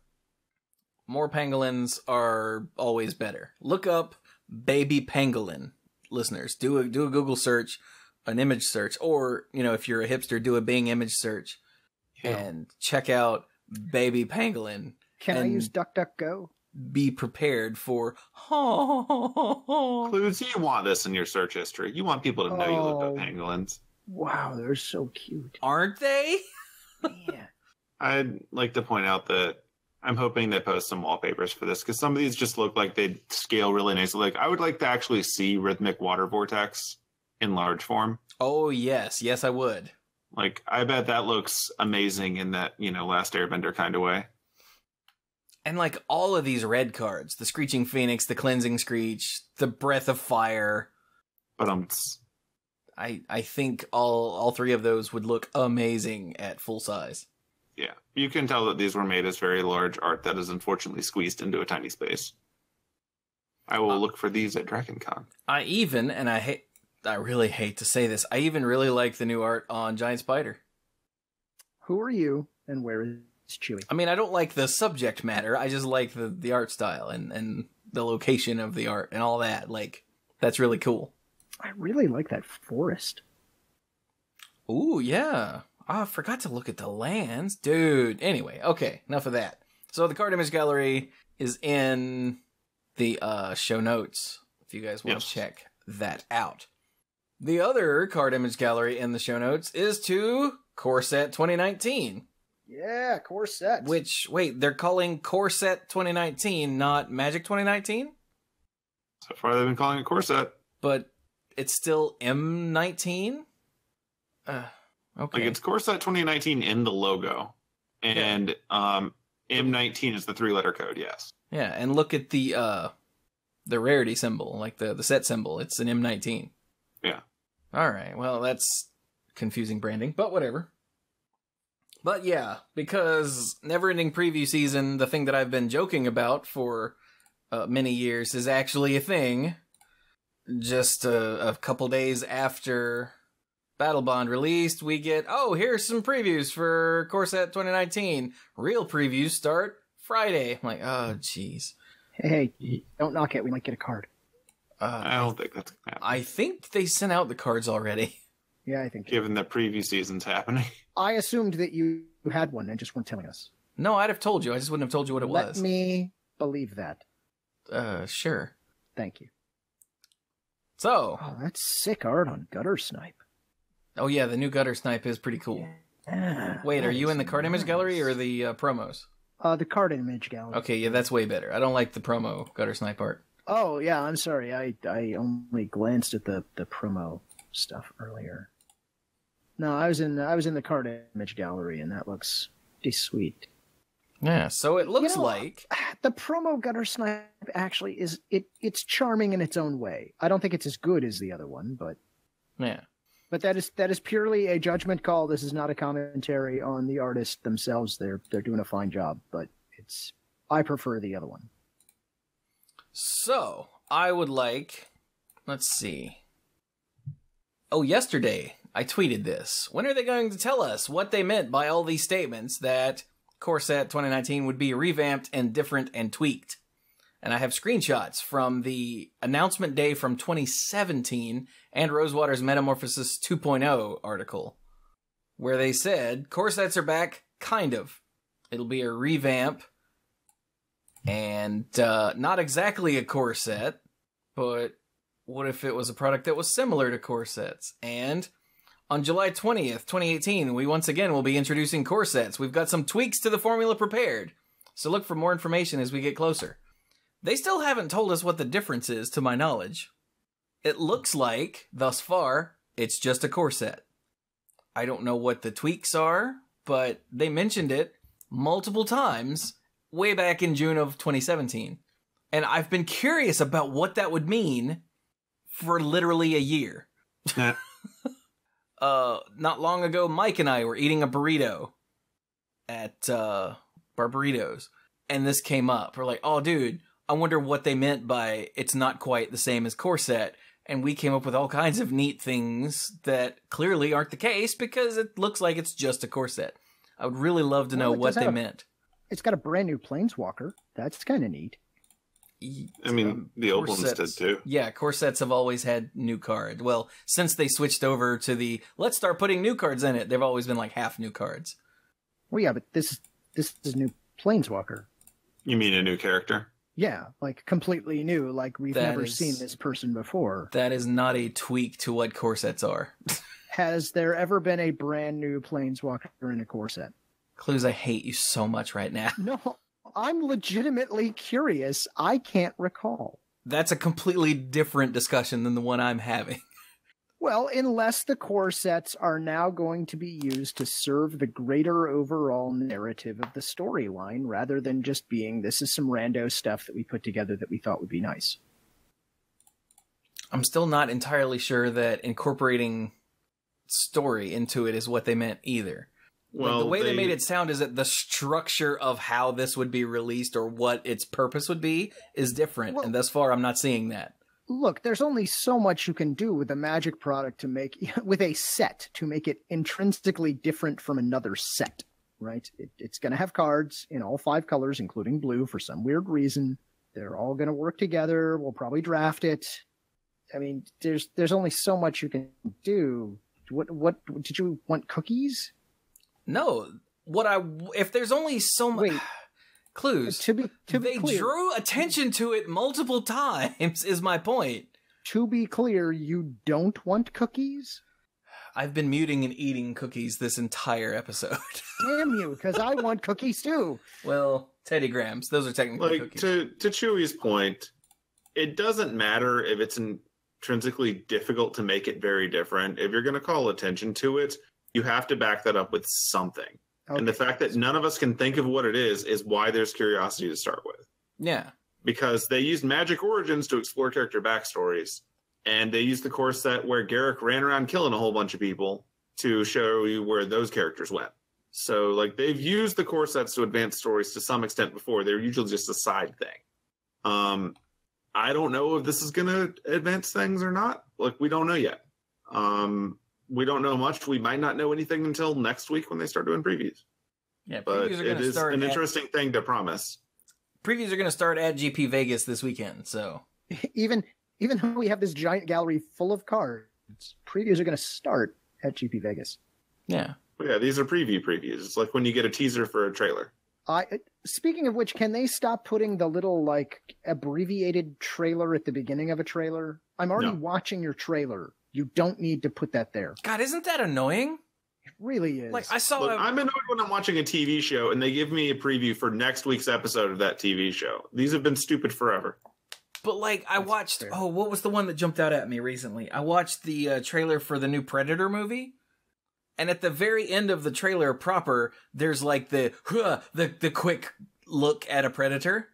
More pangolins are always better. Look up baby pangolin, listeners. Do a Google search, an image search, or, you know, if you're a hipster, do a Bing image search and check out baby pangolin. Can I use DuckDuckGo? Be prepared for Cluze, you want this in your search history. You want people to know you looked up pangolins. Wow, they're so cute. Aren't they? Yeah. I'd like to point out that I'm hoping they post some wallpapers for this because some of these just look like they'd scale really nicely. Like, I would like to actually see Rhythmic Water Vortex in large form. Oh, yes. Yes, I would. Like, I bet that looks amazing in that, you know, Last Airbender kind of way. And, like, all of these red cards, the Screeching Phoenix, the Cleansing Screech, the Breath of Fire. But I think all three of those would look amazing at full size. Yeah, you can tell that these were made as very large art that is unfortunately squeezed into a tiny space. I will look for these at DragonCon. I really hate to say this, I even really like the new art on Giant Spider. Who are you, and where is Chewie? I mean, I don't like the subject matter, I just like the art style and the location of the art and all that. Like, that's really cool. I really like that forest. Ooh, yeah. Oh, I forgot to look at the lands. Dude. Anyway, okay, enough of that. So the card image gallery is in the show notes, if you guys want to check that out. The other card image gallery in the show notes is to Core Set 2019. Yeah, Core Set. Which, wait, they're calling Core Set 2019, not Magic 2019? So far they've been calling it Core Set. But it's still M19? Okay. Like, it's Core Set 2019 in the logo. And M19 is the 3-letter code, yes. Yeah, and look at the rarity symbol, like the set symbol. It's an M19. Yeah. Alright, well, that's confusing branding, but whatever. But yeah, because Neverending Preview Season, the thing that I've been joking about for many years, is actually a thing. just a couple days after Battle Bond released, we get, oh, here's some previews for Core Set 2019. Real previews start Friday. I'm like, oh, jeez. Hey, don't knock it. We might get a card. I don't think that's going to happen. I think they sent out the cards already. Yeah, I think. Given the preview season's happening. I assumed that you had one and just weren't telling us. No, I'd have told you. I just wouldn't have told you what it was. Let me believe that. Sure. Thank you. So. Oh, that's sick art on Gutter Snipe. Oh, yeah, the new Gutter Snipe is pretty cool. Yeah, wait, are you in the card image gallery or the promos? The card image gallery. Okay, yeah, that's way better. I don't like the promo Gutter Snipe art. Oh, yeah, I'm sorry. I only glanced at the promo stuff earlier. No, I was in the card image gallery, and that looks pretty sweet. Yeah, so it looks like the promo Gutter Snipe actually it's charming in its own way. I don't think it's as good as the other one, but yeah. But that is purely a judgment call. This is not a commentary on the artists themselves. They're doing a fine job, but I prefer the other one. So, I would like, let's see. Oh, yesterday I tweeted this. When are they going to tell us what they meant by all these statements that Core Set 2019 would be revamped and different and tweaked? And I have screenshots from the announcement day from 2017 and Rosewater's Metamorphosis 2.0 article, where they said, core sets are back, kind of. It'll be a revamp, and not exactly a core set, but what if it was a product that was similar to core sets? And on July 20th, 2018, we once again will be introducing core sets. We've got some tweaks to the formula prepared, so look for more information as we get closer. They still haven't told us what the difference is, to my knowledge. It looks like, thus far, it's just a core set. I don't know what the tweaks are, but they mentioned it multiple times way back in June of 2017. And I've been curious about what that would mean for literally a year. Not long ago, Mike and I were eating a burrito at Barbaritos, and this came up. We're like, oh, dude, I wonder what they meant by it's not quite the same as core set. And we came up with all kinds of neat things that clearly aren't the case because it looks like it's just a core set. I would really love to know what they meant. It's got a brand new Planeswalker. That's kind of neat. I mean, the old ones did too. Yeah, core sets have always had new cards. Well, since they switched over to the let's start putting new cards in it, they've always been like half new cards. Well, yeah, but this is new Planeswalker. You mean a new character? Yeah, like completely new, like we've never seen this person before. That is not a tweak to what core sets are. Has there ever been a brand new Planeswalker in a core set? Cluze, I hate you so much right now. No, I'm legitimately curious. I can't recall. That's a completely different discussion than the one I'm having. Well, unless the core sets are now going to be used to serve the greater overall narrative of the storyline, rather than just being, this is some rando stuff that we put together that we thought would be nice. I'm still not entirely sure that incorporating story into it is what they meant either. Well, like the way they made it sound is that the structure of how this would be released or what its purpose would be is different, and thus far I'm not seeing that. Look, there's only so much you can do with a Magic product to make, with a set, to make it intrinsically different from another set, right? It's going to have cards in all 5 colors, including blue, for some weird reason. They're all going to work together. We'll probably draft it. I mean, there's only so much you can do. What did you want, cookies? No. If there's only so much... Cluze. They drew attention to it multiple times, is my point. To be clear, you don't want cookies? I've been muting and eating cookies this entire episode. Damn you, because I want cookies too. Well, Teddy Grahams, those are technically cookies. To Chewie's point, it doesn't matter if it's intrinsically difficult to make it very different. If you're going to call attention to it, you have to back that up with something. Okay. And the fact that none of us can think of what it is why there's curiosity to start with. Yeah. Because they used Magic Origins to explore character backstories. And they used the core set where Garrick ran around killing a whole bunch of people to show you where those characters went. So, like, they've used the core sets to advance stories to some extent before. They're usually just a side thing. I don't know if this is going to advance things or not. Like, we don't know yet. We don't know much. We might not know anything until next week when they start doing previews. Yeah, but previews are it going to is start. An interesting thing to promise. Previews are going to start at GP Vegas this weekend. So even though we have this giant gallery full of cards, previews are going to start at GP Vegas. Yeah. Well, yeah, these are previews. It's like when you get a teaser for a trailer. Speaking of which, can they stop putting the little like abbreviated trailer at the beginning of a trailer? I'm already watching your trailer. You don't need to put that there. God, isn't that annoying? It really is. Like, I saw. Look, I'm annoyed when I'm watching a TV show and they give me a preview for next week's episode of that TV show. These have been stupid forever. But like, I watched. Oh, what was the one that jumped out at me recently? I watched the trailer for the new Predator movie. And at the very end of the trailer proper, there's like the quick look at a predator.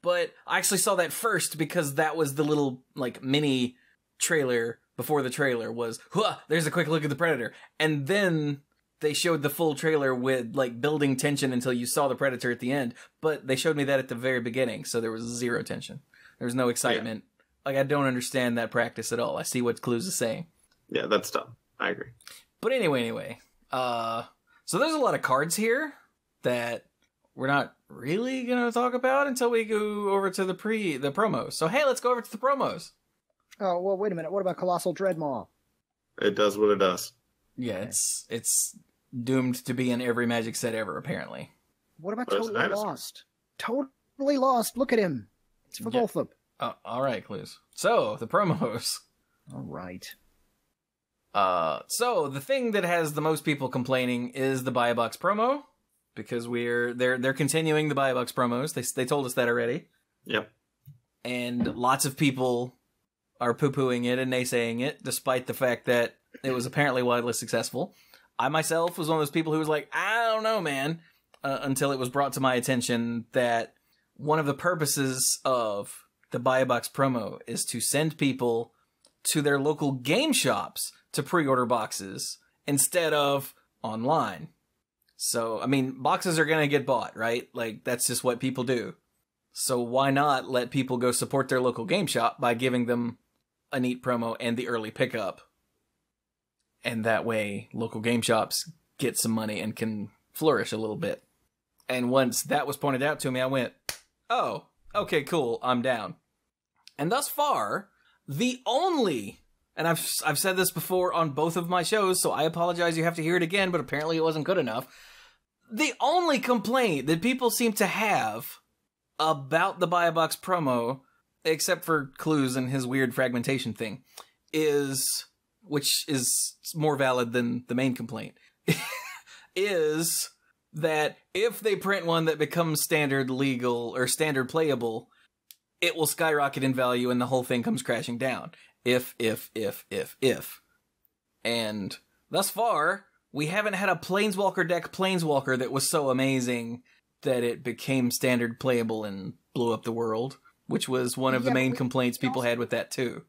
But I actually saw that first because that was the little like mini trailer before the trailer was, there's a quick look at the predator. And then they showed the full trailer with like building tension until you saw the predator at the end. But they showed me that at the very beginning, so there was zero tension. There was no excitement. Yeah. Like, I don't understand that practice at all. I see what Cluze is saying. Yeah, that's dumb. I agree. But anyway, so there's a lot of cards here that we're not really going to talk about until we go over to the promos. So, hey, let's go over to the promos. Oh, well, wait a minute. What about Colossal Dreadmaw? It does what it does. Yeah, it's doomed to be in every Magic set ever, apparently. What about Totally Lost? Totally Lost. Look at him. It's for both of them. All right, Cluze. So, the promos. All right. So the thing that has the most people complaining is the buy a box promo, because they're continuing the buy a box promos. They told us that already. Yep. And lots of people are poo-pooing it and naysaying it, despite the fact that it was apparently wildly successful. I myself was one of those people who was like, I don't know, man, until it was brought to my attention that one of the purposes of the buy a box promo is to send people to their local game shops to pre-order boxes instead of online. So, I mean, boxes are going to get bought, right? Like, that's just what people do. So why not let people go support their local game shop by giving them a neat promo and the early pickup? And that way, local game shops get some money and can flourish a little bit. And once that was pointed out to me, I went, oh, okay, cool, I'm down. And thus far, the only... And I've said this before on both of my shows, so I apologize you have to hear it again, but apparently it wasn't good enough. The only complaint that people seem to have about the buy a box promo, except for Cluze and his weird fragmentation thing, is, which is more valid than the main complaint, is that if they print one that becomes standard legal or standard playable, it will skyrocket in value and the whole thing comes crashing down. If. And thus far, we haven't had a Planeswalker deck Planeswalker that was so amazing that it became standard playable and blew up the world, which was one of the main complaints people had with that too.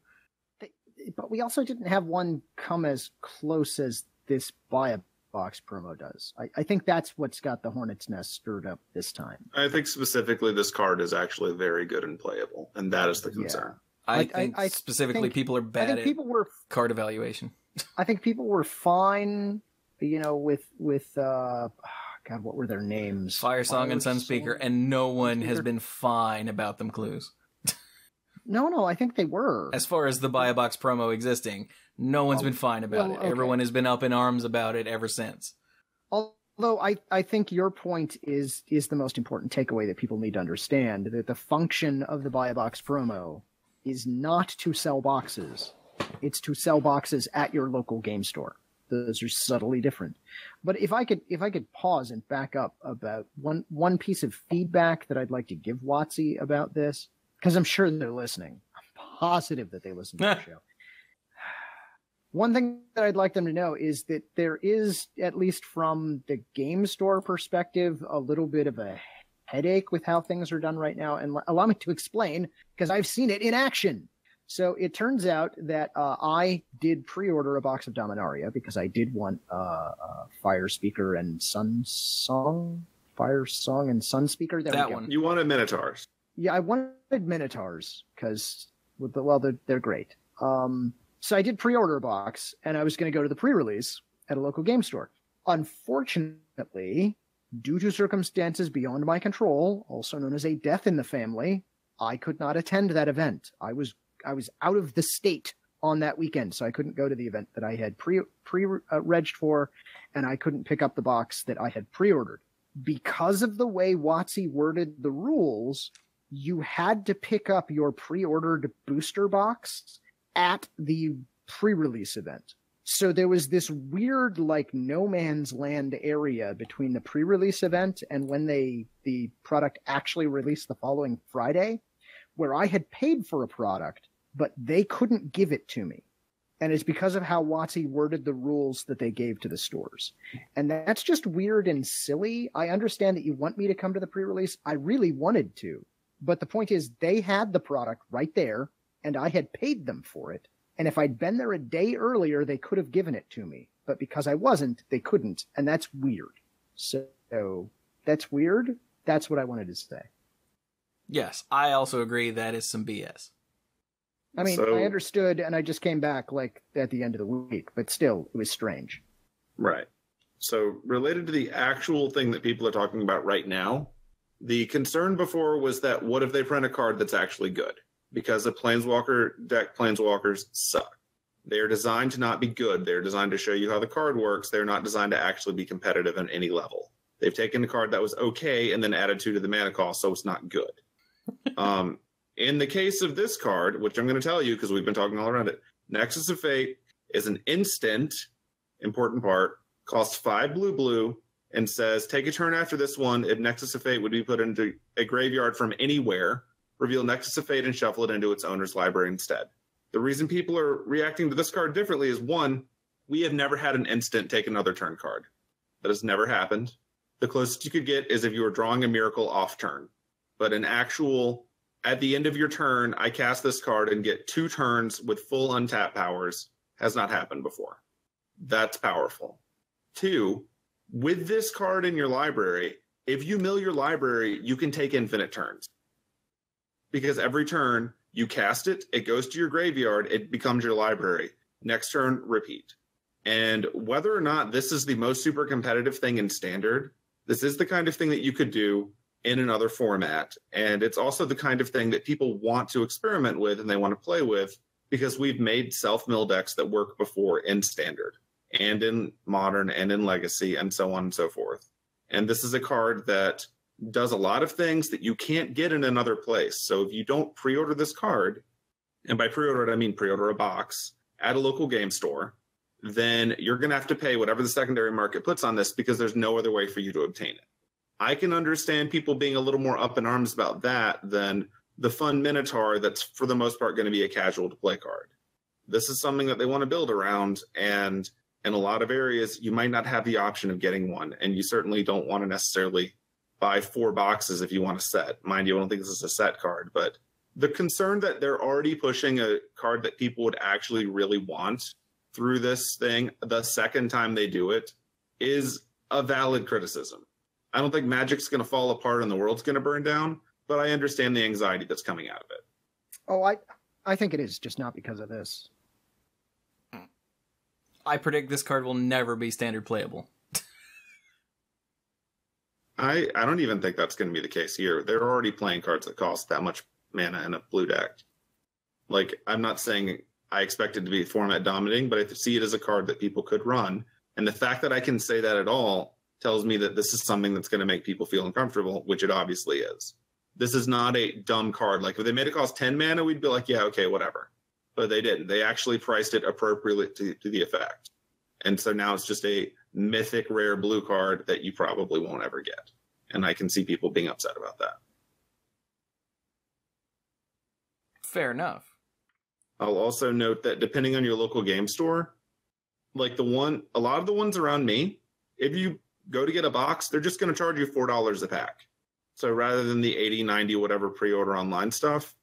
But we also didn't have one come as close as this buy a box promo does. I think that's what's got the hornet's nest stirred up this time. I think specifically this card is actually very good and playable, and that is the concern. Yeah. I think specifically people are bad at card evaluation. I think people were fine, with God, what were their names? Firesong and Sunspeaker, and no one has been fine about them, Cluze. No, I think they were. As far as the buy a box promo existing, no one's been fine about it. Okay. Everyone has been up in arms about it ever since. Although I think your point is the most important takeaway that people need to understand, that the function of the buy a box promo is not to sell boxes. It's to sell boxes at your local game store. Those are subtly different. But if I could pause and back up about one piece of feedback that I'd like to give WotC about this, because I'm sure they're listening. I'm positive that they listen to the show. One thing that I'd like them to know is that there is, at least from the game store perspective, a little bit of a headache with how things are done right now. And allow me to explain, because I've seen it in action. So it turns out that I did pre-order a box of Dominaria because I did want Fire Speaker and Sun Song. Fire Song and Sun Speaker. That one. You wanted Minotaurs. Yeah, I wanted Minotaurs because they're great. So I did pre-order a box, and I was going to go to the pre-release at a local game store. Unfortunately, due to circumstances beyond my control, also known as a death in the family, I could not attend that event. I was out of the state on that weekend, so I couldn't go to the event that I had pre-regged for, and I couldn't pick up the box that I had pre-ordered. Because of the way WotC worded the rules, you had to pick up your pre-ordered booster box at the pre-release event. So there was this weird, like, no man's land area between the pre-release event and when the product actually released the following Friday, where I had paid for a product, but they couldn't give it to me. And it's because of how WotC worded the rules that they gave to the stores. And that's just weird and silly. I understand that you want me to come to the pre-release. I really wanted to. But the point is, they had the product right there, and I had paid them for it. And if I'd been there a day earlier, they could have given it to me. But because I wasn't, they couldn't. And that's weird. So that's weird. That's what I wanted to say. Yes, I also agree that is some BS. I mean, I understood, and I just came back like at the end of the week, but still, it was strange. Right. So related to the actual thing that people are talking about right now, the concern before was that what if they print a card that's actually good? Because the Planeswalker deck Planeswalkers suck. They are designed to not be good. They're designed to show you how the card works. They're not designed to actually be competitive on any level. They've taken a card that was okay and then added 2 to the mana cost, so it's not good. In the case of this card, which I'm going to tell you because we've been talking all around it, Nexus of Fate is an instant, important part, costs 5 blue, and says, take a turn after this one. If Nexus of Fate would be put into a graveyard from anywhere, reveal Nexus of Fate and shuffle it into its owner's library instead. The reason people are reacting to this card differently is, one, we have never had an instant take another turn card. That has never happened. The closest you could get is if you were drawing a miracle off turn. But an actual, at the end of your turn, I cast this card and get 2 turns with full untap powers has not happened before. That's powerful. 2, with this card in your library, if you mill your library, you can take infinite turns. Because every turn, you cast it, it goes to your graveyard, it becomes your library. Next turn, repeat. And whether or not this is the most super competitive thing in Standard, this is the kind of thing that you could do in another format. And it's also the kind of thing that people want to experiment with and they want to play with because we've made self-mill decks that work before in Standard and in Modern and in Legacy and so on and so forth. And this is a card that does a lot of things that you can't get in another place. So if you don't pre-order this card, and by pre-order it, I mean pre-order a box at a local game store, then you're going to have to pay whatever the secondary market puts on this because there's no other way for you to obtain it. I can understand people being a little more up in arms about that than the fun Minotaur that's for the most part going to be a casual to play card. This is something that they want to build around, and in a lot of areas, you might not have the option of getting one, and you certainly don't want to necessarily buy 4 boxes if you want a set. Mind you, I don't think this is a set card, but the concern that they're already pushing a card that people would actually really want through this thing the second time they do it is a valid criticism. I don't think Magic's going to fall apart and the world's going to burn down, but I understand the anxiety that's coming out of it. Oh, I think it is, just not because of this. I predict this card will never be Standard playable. I don't even think that's going to be the case here. They're already playing cards that cost that much mana in a blue deck. Like, I'm not saying I expect it to be format dominating, but I see it as a card that people could run. And the fact that I can say that at all tells me that this is something that's going to make people feel uncomfortable, which it obviously is. This is not a dumb card. Like, if they made it cost 10 mana, we'd be like, yeah, okay, whatever. But they didn't. They actually priced it appropriately to the effect. And so now it's just a mythic rare blue card that you probably won't ever get. And I can see people being upset about that. Fair enough. I'll also note that depending on your local game store, like a lot of the ones around me, if you go to get a box, they're just going to charge you $4 a pack. So rather than the 80, 90, whatever pre-order online stuff,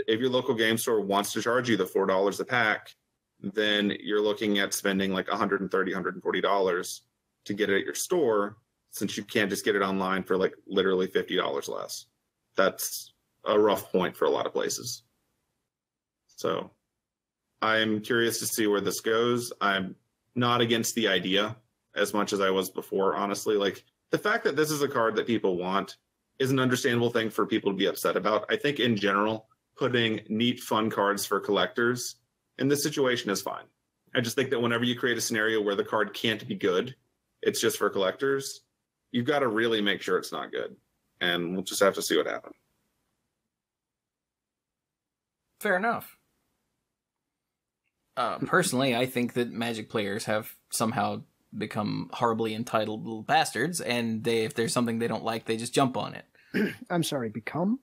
if your local game store wants to charge you the $4 a pack, then you're looking at spending like $130, $140 to get it at your store, since you can't just get it online for like literally $50 less. That's a rough point for a lot of places. So I'm curious to see where this goes. I'm not against the idea as much as I was before, honestly. Like, the fact that this is a card that people want is an understandable thing for people to be upset about. I think in general, putting neat, fun cards for collectors in this situation is fine. I just think that whenever you create a scenario where the card can't be good, it's just for collectors, you've got to really make sure it's not good. And we'll just have to see what happens. Fair enough. Personally, I think that Magic players have somehow become horribly entitled little bastards, and if there's something they don't like, they just jump on it. I'm sorry, become?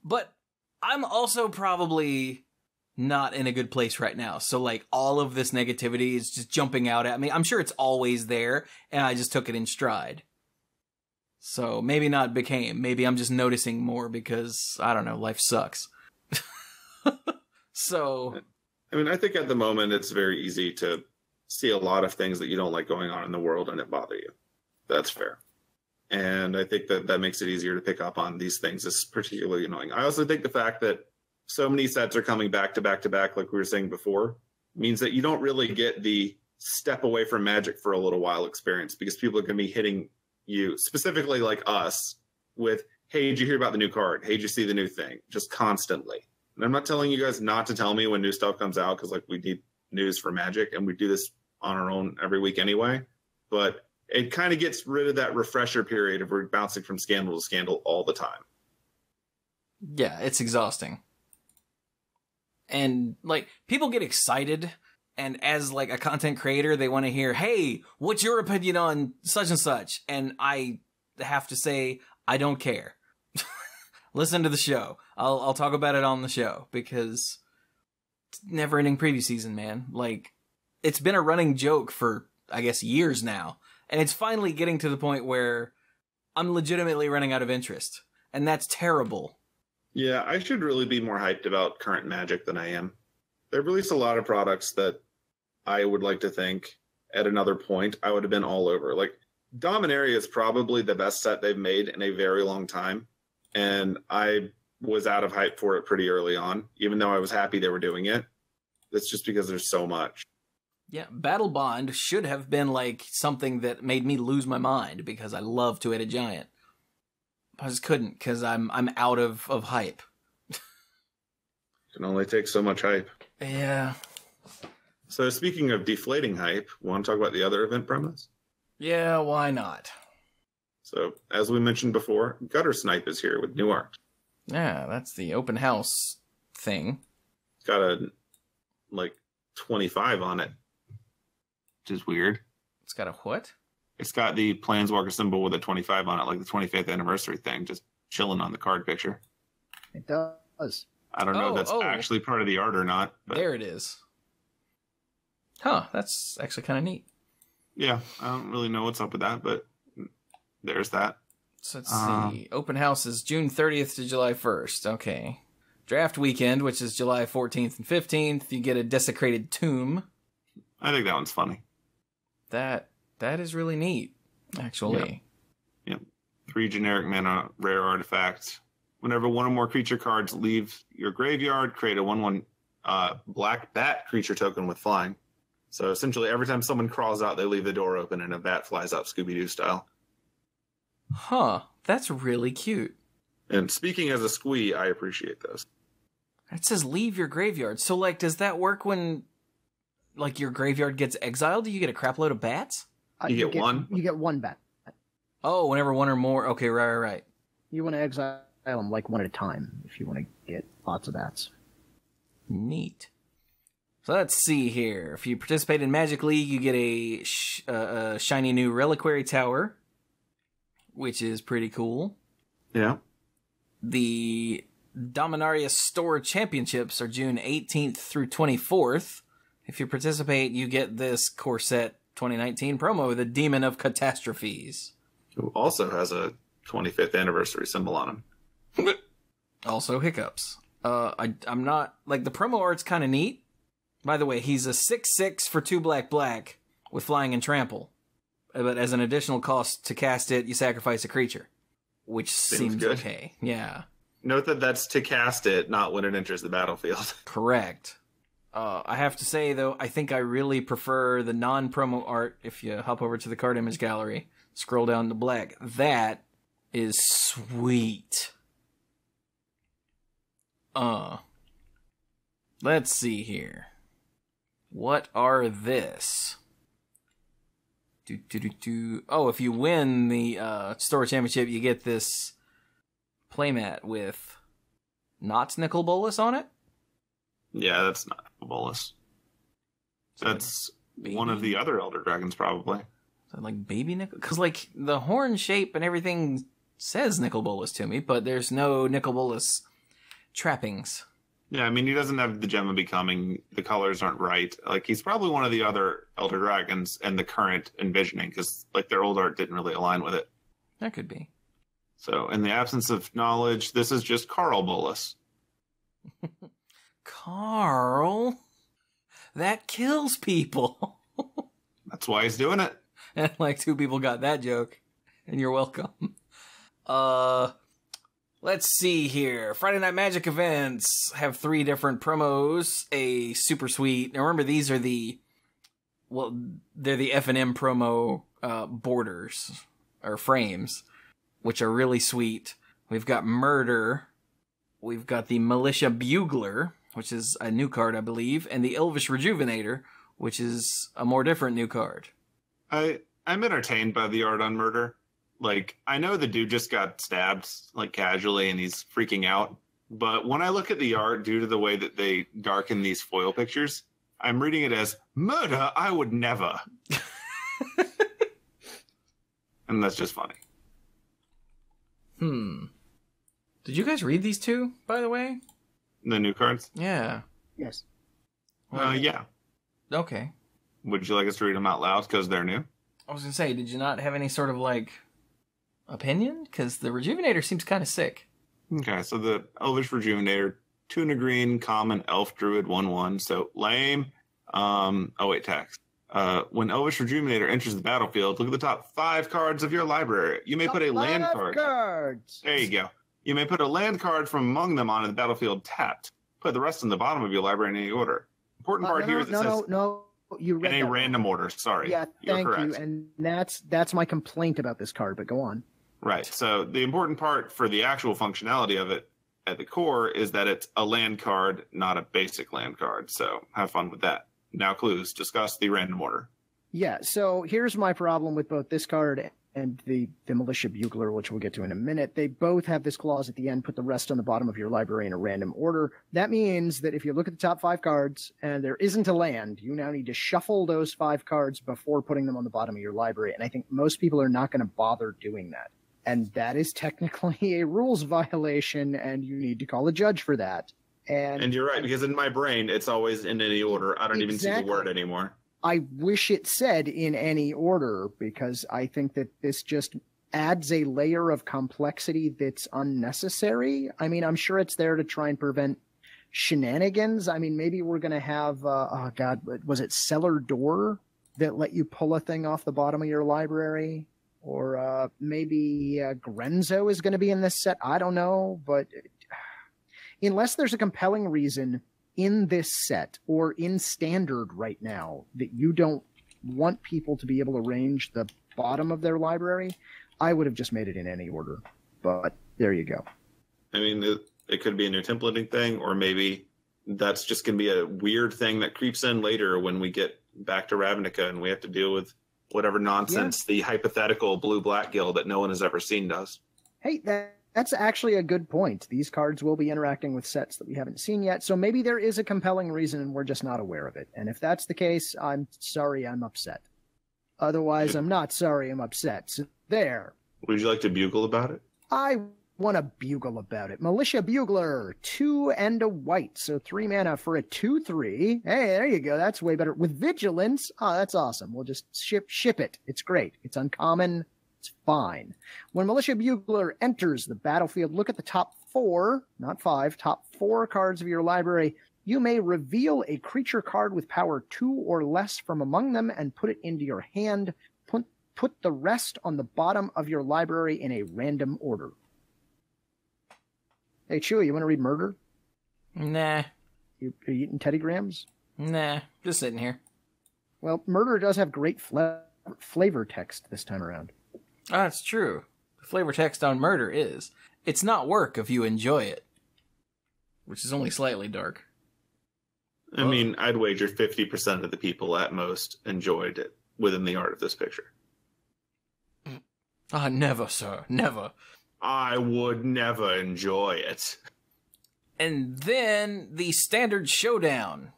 But I'm also probably not in a good place right now. So, like, all of this negativity is just jumping out at me. I'm sure it's always there, and I just took it in stride. So, maybe not became. Maybe I'm just noticing more because, I don't know, life sucks. So... I mean, I think at the moment it's very easy to see a lot of things that you don't like going on in the world and it bother you. That's fair. And I think that makes it easier to pick up on these things is particularly annoying. I also think the fact that so many sets are coming back to back to back, like we were saying before, means that you don't really get the step away from Magic for a little while experience, because people are going to be hitting you, specifically like us, with, hey, did you hear about the new card? Hey, did you see the new thing? Just constantly. And I'm not telling you guys not to tell me when new stuff comes out, because like we need news for Magic, and we do this on our own every week anyway. But it kind of gets rid of that refresher period of we're bouncing from scandal to scandal all the time. Yeah, it's exhausting. And like, people get excited, and as like a content creator, they want to hear, hey, what's your opinion on such and such? And I have to say, I don't care. Listen to the show. I'll talk about it on the show, because it's never-ending preview season, man. Like, it's been a running joke for, I guess, years now. And it's finally getting to the point where I'm legitimately running out of interest. And that's terrible. Yeah, I should really be more hyped about current Magic than I am. They've released a lot of products that I would like to think at another point I would have been all over. Like, Dominaria is probably the best set they've made in a very long time. And I was out of hype for it pretty early on, even though I was happy they were doing it. That's just because there's so much. Yeah, Battle Bond should have been like something that made me lose my mind, because I love to hit a giant. I just couldn't, because I'm out of hype. Can only take so much hype. Yeah. So speaking of deflating hype, want to talk about the other event premise? Yeah, why not? So, as we mentioned before, Gutter Snipe is here with new art. Yeah, that's the open house thing. It's got a, 25 on it, which is weird. It's got a what? It's got the Planeswalker symbol with a 25 on it, like the 25th anniversary thing, just chilling on the card picture. It does. I don't know if that's actually part of the art or not. But there it is. Huh, that's actually kind of neat. Yeah, I don't really know what's up with that, but there's that. So let's see. Open house is June 30th to July 1st. Okay. Draft weekend, which is July 14th and 15th. You get a Desecrated Tomb. I think that one's funny. That is really neat, actually. Yep. 3 generic mana, rare artifacts. Whenever one or more creature cards leave your graveyard, create a 1/1 black bat creature token with flying. So essentially, every time someone crawls out, they leave the door open and a bat flies out Scooby-Doo style. Huh, that's really cute. And speaking as a Squee, I appreciate those. It says leave your graveyard. So, like, does that work when, like, your graveyard gets exiled? Do you get a crap load of bats? You get one? You get one bat. Oh, whenever one or more. Okay, right. You want to exile them, like, one at a time, if you want to get lots of bats. Neat. So let's see here. If you participate in Magic League, you get a shiny new Reliquary Tower, which is pretty cool. Yeah. The Dominaria Store Championships are June 18th through 24th. If you participate, you get this core set 2019 promo, the Demon of Catastrophes. Who also has a 25th anniversary symbol on him. Also hiccups. I'm not... Like, the promo art's kind of neat. By the way, he's a 6/6 for 2 black with flying and trample. But as an additional cost to cast it, you sacrifice a creature. Which seems good. Okay. Yeah. Note that that's to cast it, not when it enters the battlefield. Correct. I have to say, though, I think I really prefer the non-promo art. If you hop over to the card image gallery, scroll down to black. That is sweet. Let's see here. What are this? Oh, if you win the Store Championship, you get this playmat with not Nicol Bolas on it? Yeah, that's not Bolas. That's baby? One of the other Elder Dragons, probably. Is that like baby Nicol? Because like the horn shape and everything says Nicol Bolas to me, but there's no Nicol Bolas trappings. Yeah, I mean, he doesn't have the Gem of Becoming. The colors aren't right. Like, he's probably one of the other Elder Dragons and the current envisioning, because like their old art didn't really align with it. That could be. So, in the absence of knowledge, this is just Carl Bolas. Carl? That kills people. That's why he's doing it. And like 2 people got that joke. And you're welcome. Let's see here. Friday Night Magic events have 3 different promos. A super sweet. Now remember, these are they're the FNM promo borders or frames, which are really sweet. We've got Murder. We've got the Militia Bugler, which is a new card, I believe, and the Elvish Rejuvenator, which is a more different new card. I'm entertained by the art on Murder. Like, I know the dude just got stabbed, like, casually, and he's freaking out. But when I look at the art, due to the way that they darken these foil pictures, I'm reading it as, murder, I would never. And that's just funny. Did you guys read these 2, by the way? The new cards? Yeah. Yes. Yeah. Okay. Would you like us to read them out loud because they're new? I was going to say, did you not have any sort of, like, opinion? Because the Rejuvenator seems kind of sick. Okay, so the Elvish Rejuvenator, 2 and a green, common, elf, druid, 1/1. So lame. Text. When Elvish Rejuvenator enters the battlefield, look at the top 5 cards of your library. You may put a land card. Cards. There you go. You may put a land card from among them onto the battlefield tapped. Put the rest on the bottom of your library in any order. Important part here is it says you read in a random order. Sorry. Yeah, thank You're you. correct. And that's my complaint about this card. But go on. Right. So the important part for the actual functionality of it at the core is that it's a land card, not a basic land card. So have fun with that. Now, Cluze, discuss the random order. Yeah, so here's my problem with both this card and the Militia Bugler, which we'll get to in a minute. They both have this clause at the end, put the rest on the bottom of your library in a random order. That means that if you look at the top 5 cards and there isn't a land, you now need to shuffle those 5 cards before putting them on the bottom of your library. And I think most people are not going to bother doing that. And that is technically a rules violation, and you need to call a judge for that. And you're right, because in my brain, it's always in any order. I don't even see the word anymore. I wish it said in any order, because I think that this just adds a layer of complexity that's unnecessary. I mean, I'm sure it's there to try and prevent shenanigans. I mean, maybe we're going to have, was it Cellar Door that let you pull a thing off the bottom of your library? Or maybe Grenzo is going to be in this set. I don't know, but unless there's a compelling reason in this set or in standard right now that you don't want people to be able to arrange the bottom of their library, I would have just made it in any order. But there you go. I mean, it could be a new templating thing, or maybe that's just going to be a weird thing that creeps in later when we get back to Ravnica and we have to deal with whatever nonsense the hypothetical blue-black guild that no one has ever seen does. Hey, that's actually a good point. These cards will be interacting with sets that we haven't seen yet, so maybe there is a compelling reason and we're just not aware of it. And if that's the case, I'm sorry I'm upset. Otherwise, I'm not sorry I'm upset. So there. Would you like to bugle about it? I want to bugle about it. Militia Bugler, 2 and a white, so 3 mana for a 2/3. Hey, there you go. That's way better. With Vigilance, oh, that's awesome. We'll just ship it. It's great. It's uncommon. It's fine. When Militia Bugler enters the battlefield, look at the top 4, not 5, top 4 cards of your library. You may reveal a creature card with power 2 or less from among them and put it into your hand. Put the rest on the bottom of your library in a random order. Hey, Chewie, you want to read Murder? Nah. You eating Teddy Grahams? Nah. Just sitting here. Well, Murder does have great flavor text this time around. That's true. The flavor text on Murder is, it's not work if you enjoy it. Which is only slightly dark. I mean, I'd wager 50% of the people at most enjoyed it within the art of this picture. Never, sir. Never. I would never enjoy it. And then the Standard Showdown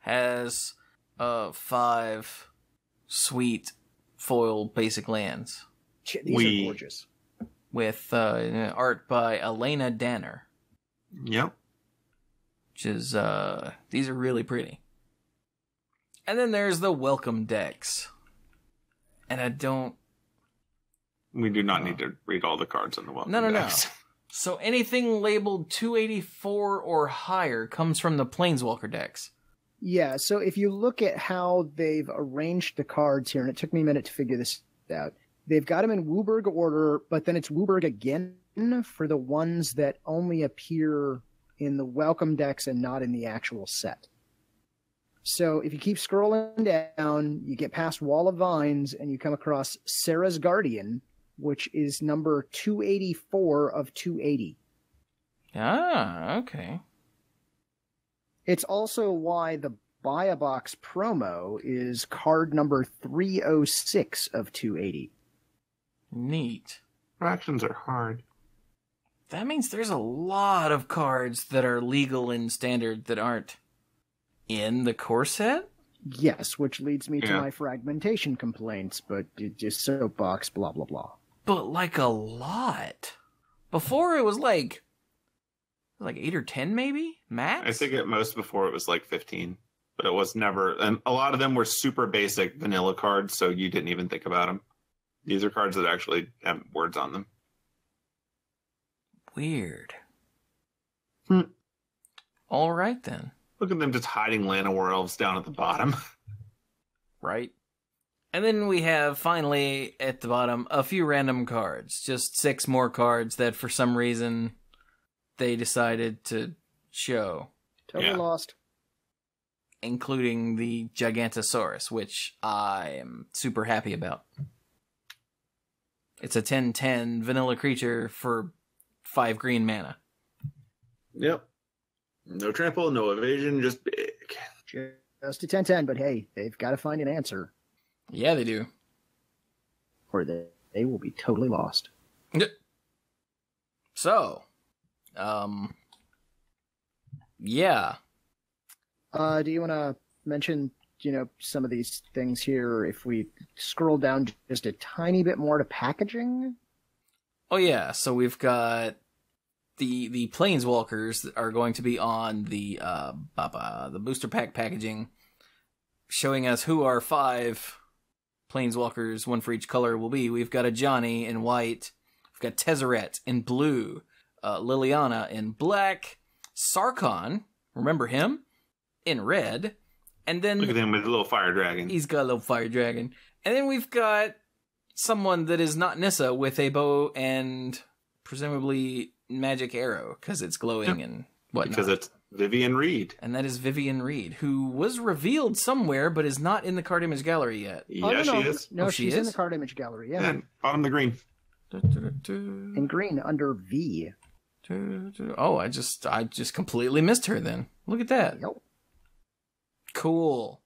has 5 sweet foil basic lands. These are gorgeous. With art by Elena Danner. Yep. Which is, these are really pretty. And then there's the Welcome decks. And we do not need to read all the cards on the Welcome decks. No. So anything labeled 284 or higher comes from the Planeswalker decks. Yeah, so if you look at how they've arranged the cards here, and it took me a minute to figure this out, they've got them in Wooburg order, but then it's Wooburg again for the ones that only appear in the Welcome decks and not in the actual set. So if you keep scrolling down, you get past Wall of Vines, and you come across Sarah's Guardian, which is number 284 of 280. Ah, okay. It's also why the Buy a Box promo is card number 306 of 280. Neat. Fractions are hard. That means there's a lot of cards that are legal in Standard that aren't in the core set? Yes, which leads me to my fragmentation complaints, but just soapbox, blah, blah, blah. But like a lot. Before it was like 8 or 10 maybe? Max? I think at most before it was like 15. But it was never... And a lot of them were super basic vanilla cards, so you didn't even think about them. These are cards that actually have words on them. Weird. All right, then. Look at them just hiding Llanowar Elves down at the bottom. Right. And then we have, finally, at the bottom, a few random cards. Just 6 more cards that, for some reason, they decided to show. Totally lost. Including the Gigantosaurus, which I am super happy about. It's a 10/10 vanilla creature for 5 green mana. Yep. No trample, no evasion, just big. Just a 10/10, but hey, they've got to find an answer. Yeah, they do. Or they will be totally lost. So, yeah. Do you want to mention, some of these things here if we scroll down just a tiny bit more to packaging? Oh, yeah. So we've got the Planeswalkers that are going to be on the booster pack packaging, showing us who our 5 Planeswalkers, 1 for each color, will be. We've got a Johnny in white. We've got Tezzeret in blue. Liliana in black. Sarkhan, remember him? In red. And then look at him with a little fire dragon. He's got a little fire dragon. And then we've got someone that is not Nissa with a bow and presumably magic arrow because it's glowing and whatnot. Because it's Vivian Reed. And that is Vivian Reed, who was revealed somewhere but is not in the card image gallery yet. Yeah, she is. No, she's in the card image gallery, yeah. And bottom of the green. In green under V. Oh, I just completely missed her then. Look at that. Yep. Cool.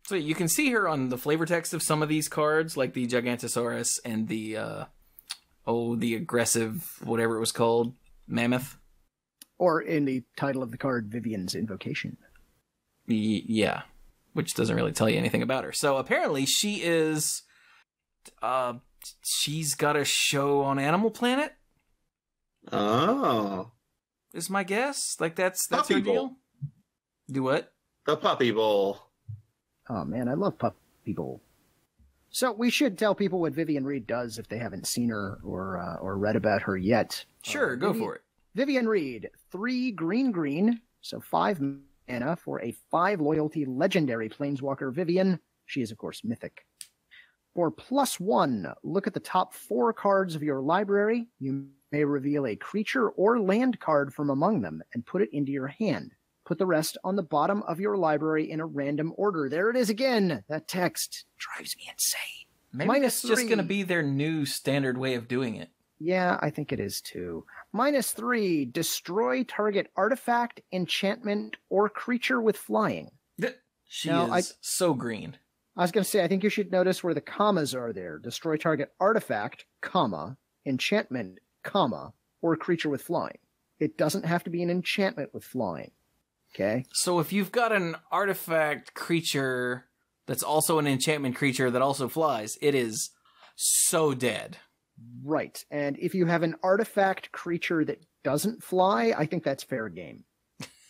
So you can see her on the flavor text of some of these cards, like the Gigantosaurus and the aggressive, whatever it was called, Mammoth. Or in the title of the card, Vivian's Invocation. Yeah, which doesn't really tell you anything about her. So apparently she is, she's got a show on Animal Planet. Oh. Is my guess. Like that's Puppy her Bowl. deal? Do what? The Puppy Bowl. Oh man, I love Puppy Bowl. So we should tell people what Vivian Reed does if they haven't seen her or read about her yet. Sure, go for it. Vivian Reed, 3 green, so 5 mana for a 5 loyalty legendary planeswalker Vivian. She is, of course, mythic. For +1, look at the top 4 cards of your library. You may reveal a creature or land card from among them and put it into your hand. Put the rest on the bottom of your library in a random order. There it is again. That text drives me insane. Maybe that's just going to be their new standard way of doing it. Yeah, I think it is too. -3, destroy target artifact, enchantment, or creature with flying. She is so green. I was going to say, I think you should notice where the commas are there. Destroy target artifact, comma, enchantment, comma, or creature with flying. It doesn't have to be an enchantment with flying. Okay? So if you've got an artifact creature that's also an enchantment creature that also flies, it is so dead. Right. And if you have an artifact creature that doesn't fly, I think that's fair game.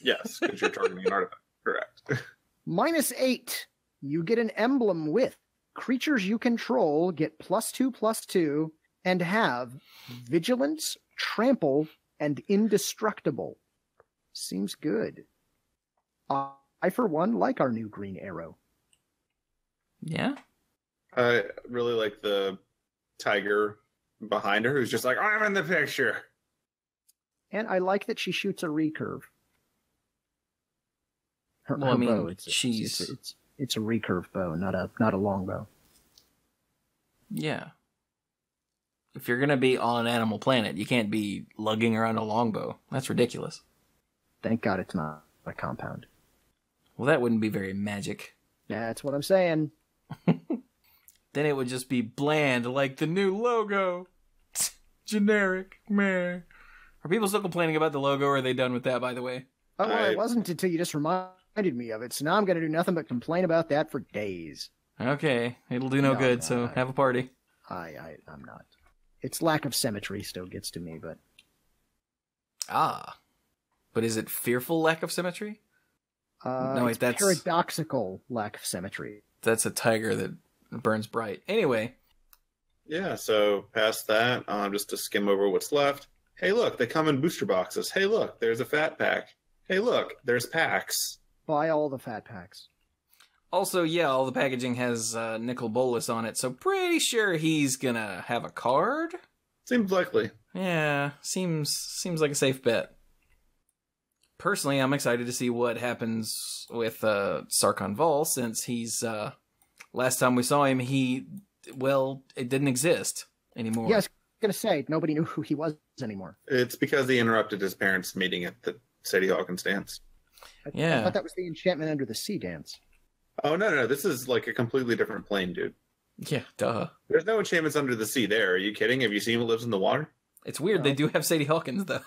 Yes, because you're targeting an artifact. Correct. -8. You get an emblem with creatures you control get +2/+2 and have vigilance, trample, and indestructible. Seems good. I, for one, like our new green arrow. Yeah? I really like the tiger behind her who's just like, I'm in the picture. And I like that she shoots a recurve. Her Well, I mean, bow, it's a recurve bow, not a long bow. Yeah. If you're going to be on Animal Planet, you can't be lugging around a longbow. That's ridiculous. Thank God it's not a compound. Well, that wouldn't be very magic. That's what I'm saying. Then it would just be bland, like the new logo. Generic, man. Are people still complaining about the logo, or are they done with that, by the way? Oh, well, it wasn't until you just reminded me of it, so now I'm going to do nothing but complain about that for days. Okay, it'll do no good, so have a party. I'm not. Its lack of symmetry still gets to me, but... Ah. But is it fearful lack of symmetry? No, wait, that's paradoxical lack of symmetry. That's a tiger that burns bright. Anyway. Yeah, so past that, just to skim over what's left. Hey, look, they come in booster boxes. Hey, look, there's a fat pack. Hey, look, there's packs. Buy all the fat packs. Also, yeah, all the packaging has Nicol Bolas on it, so pretty sure he's gonna have a card? Seems likely. Yeah, seems like a safe bet. Personally, I'm excited to see what happens with Sarkhan Vol, since he's... last time we saw him, it didn't exist anymore. Yeah, I was going to say, nobody knew who he was anymore. It's because he interrupted his parents' meeting at the Sadie Hawkins dance. I thought that was the Enchantment Under the Sea dance. Oh, no, this is like a completely different plane, dude. Yeah, duh. There's no enchantments under the sea there. Are you kidding? Have you seen what lives in the water? It's weird. No. They do have Sadie Hawkins, though.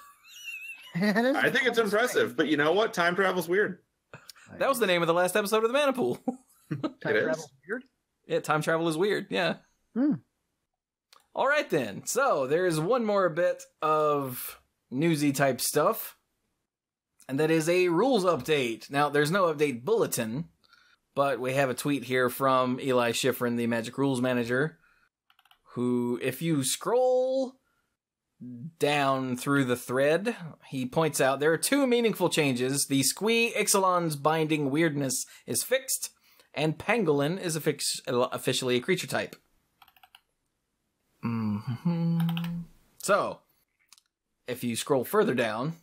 I think it's impressive, but you know what? Time travel's weird. That was the name of the last episode of the Mana Pool. Time travel's weird? Yeah, time travel is weird, yeah. All right, then. So, there's one more bit of newsy type stuff, and that is a rules update. Now, there's no update bulletin, but we have a tweet here from Eli Schifrin, the Magic Rules Manager, who, if you scroll down through the thread, he points out there are 2 meaningful changes. The Squee Ixalan's binding weirdness is fixed, and Pangolin is officially a creature type. So, if you scroll further down,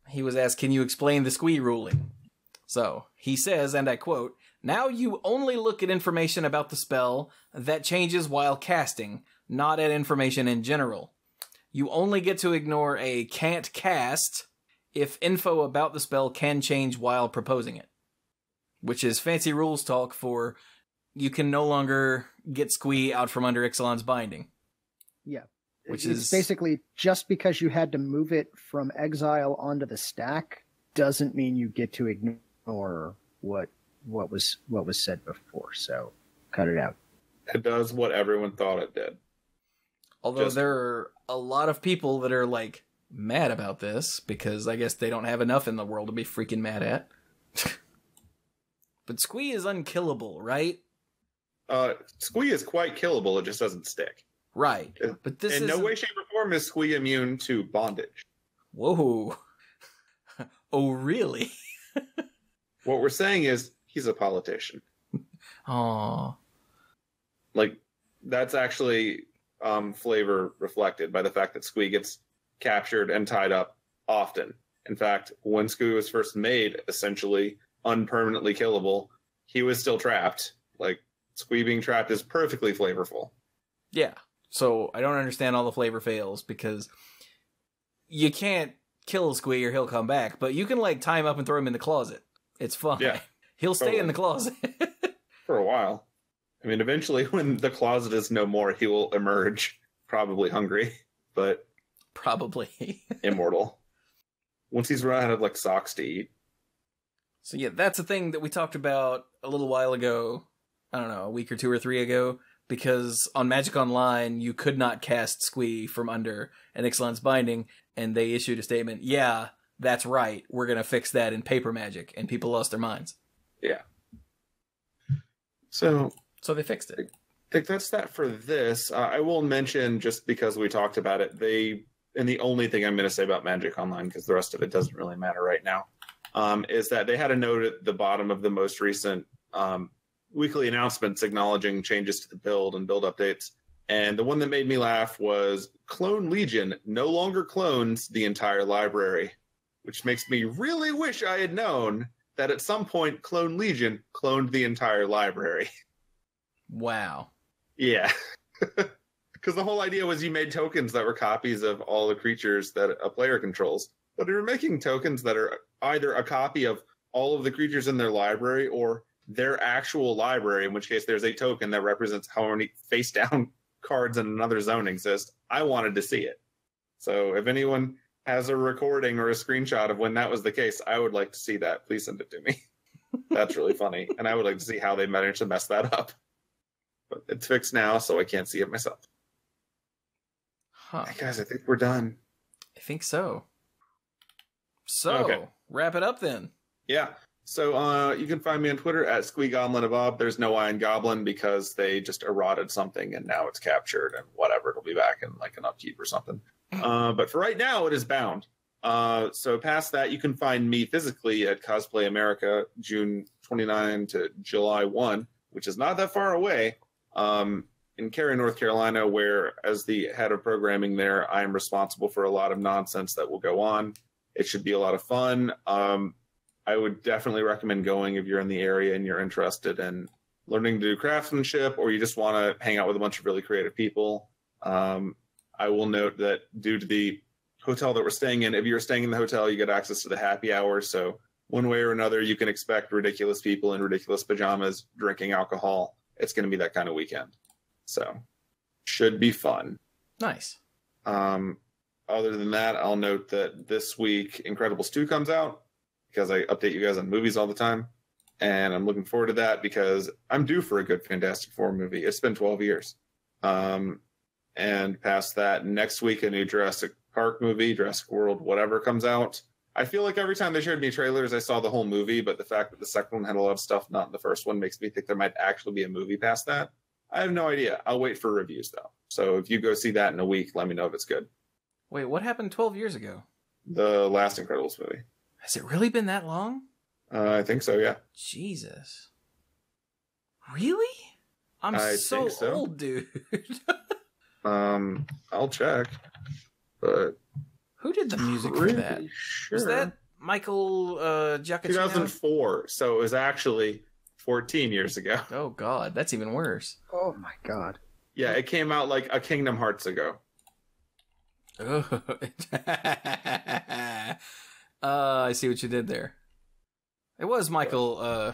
he was asked, can you explain the Squee ruling? So, he says, and I quote, now you only look at information about the spell that changes while casting, not at information in general. You only get to ignore a can't cast if info about the spell can change while proposing it. Which is fancy rules talk for you can no longer get Squee out from under Ixalan's binding. Yeah. Which it's is basically just because you had to move it from exile onto the stack doesn't mean you get to ignore what was said before. So cut it out. It does what everyone thought it did. Although there are a lot of people that are like mad about this because I guess they don't have enough in the world to be freaking mad at. But Squee is unkillable, right? Squee is quite killable. It just doesn't stick. Right. But this in no way, shape, or form is Squee immune to bondage. Whoa. Oh, really? What we're saying is he's a politician. Aww. Like, That's actually flavor reflected by the fact that Squee gets captured and tied up often. In fact, when Squee was first made, essentially unpermanently killable, he was still trapped. Like, Squee being trapped is perfectly flavorful. Yeah. So I don't understand all the flavor fails, because you can't kill Squee or he'll come back, but you can, like, tie him up and throw him in the closet. It's fine. Yeah, he'll stay in the closet. For a while. I mean, eventually, when the closet is no more, he will emerge, probably hungry, but... Probably. Immortal. Once he's run out of, like, socks to eat. So yeah, that's a thing that we talked about a little while ago. I don't know, a week or two or three ago. Because on Magic Online, you could not cast Squee from under an Ixalan's Binding, and they issued a statement, yeah, that's right, we're going to fix that in Paper Magic, and people lost their minds. Yeah. So they fixed it. I think that's that for this. I will mention, just because we talked about it, and the only thing I'm going to say about Magic Online, because the rest of it doesn't really matter right now, is that they had a note at the bottom of the most recent weekly announcements acknowledging changes to the build and build updates. And the one that made me laugh was Clone Legion no longer clones the entire library, which makes me really wish I had known that at some point Clone Legion cloned the entire library. Wow. Yeah. Because the whole idea was you made tokens that were copies of all the creatures that a player controls. But you're making tokens that are either a copy of all of the creatures in their library or their actual library, in which case there's a token that represents how many face-down cards in another zone exist. I wanted to see it. So if anyone has a recording or a screenshot of when that was the case, I would like to see that. Please send it to me. That's really funny. And I would like to see how they managed to mess that up. But it's fixed now, so I can't see it myself. Huh. Hey guys, I think we're done. I think so. So, Wrap it up then. Yeah. So you can find me on Twitter at SqueeGoblinAbob. There's no I in Goblin because they just eroded something and now it's captured and whatever. It'll be back in like an upkeep or something. But for right now, it is bound. So past that, you can find me physically at Cosplay America, June 29 to July 1, which is not that far away, in Cary, North Carolina, where as the head of programming there, I am responsible for a lot of nonsense that will go on. It should be a lot of fun. I would definitely recommend going if you're in the area and you're interested in learning to do craftsmanship or you just want to hang out with a bunch of really creative people. I will note that due to the hotel that we're staying in, if you're staying in the hotel, you get access to the happy hour. So one way or another, you can expect ridiculous people in ridiculous pajamas drinking alcohol. It's going to be that kind of weekend. So should be fun. Nice. Other than that, I'll note that this week Incredibles 2 comes out, because I update you guys on movies all the time. And I'm looking forward to that because I'm due for a good Fantastic Four movie. It's been 12 years. And past that, next week, a new Jurassic Park movie, Jurassic World, whatever, comes out. I feel like every time they showed me trailers, I saw the whole movie, but the fact that the second one had a lot of stuff not in the first one makes me think there might actually be a movie past that. I have no idea. I'll wait for reviews, though. So if you go see that in a week, let me know if it's good. Wait, what happened 12 years ago? The last Incredibles movie. Has it really been that long? I think so, yeah. Jesus. Really? I'm so old, dude. I'll check. But who did the music for that? Sure. Was that Michael Giacchino? 2004, so it was actually 14 years ago. Oh, God, that's even worse. Oh, my God. Yeah, it came out like a Kingdom Hearts ago. Oh. I see what you did there. It was Michael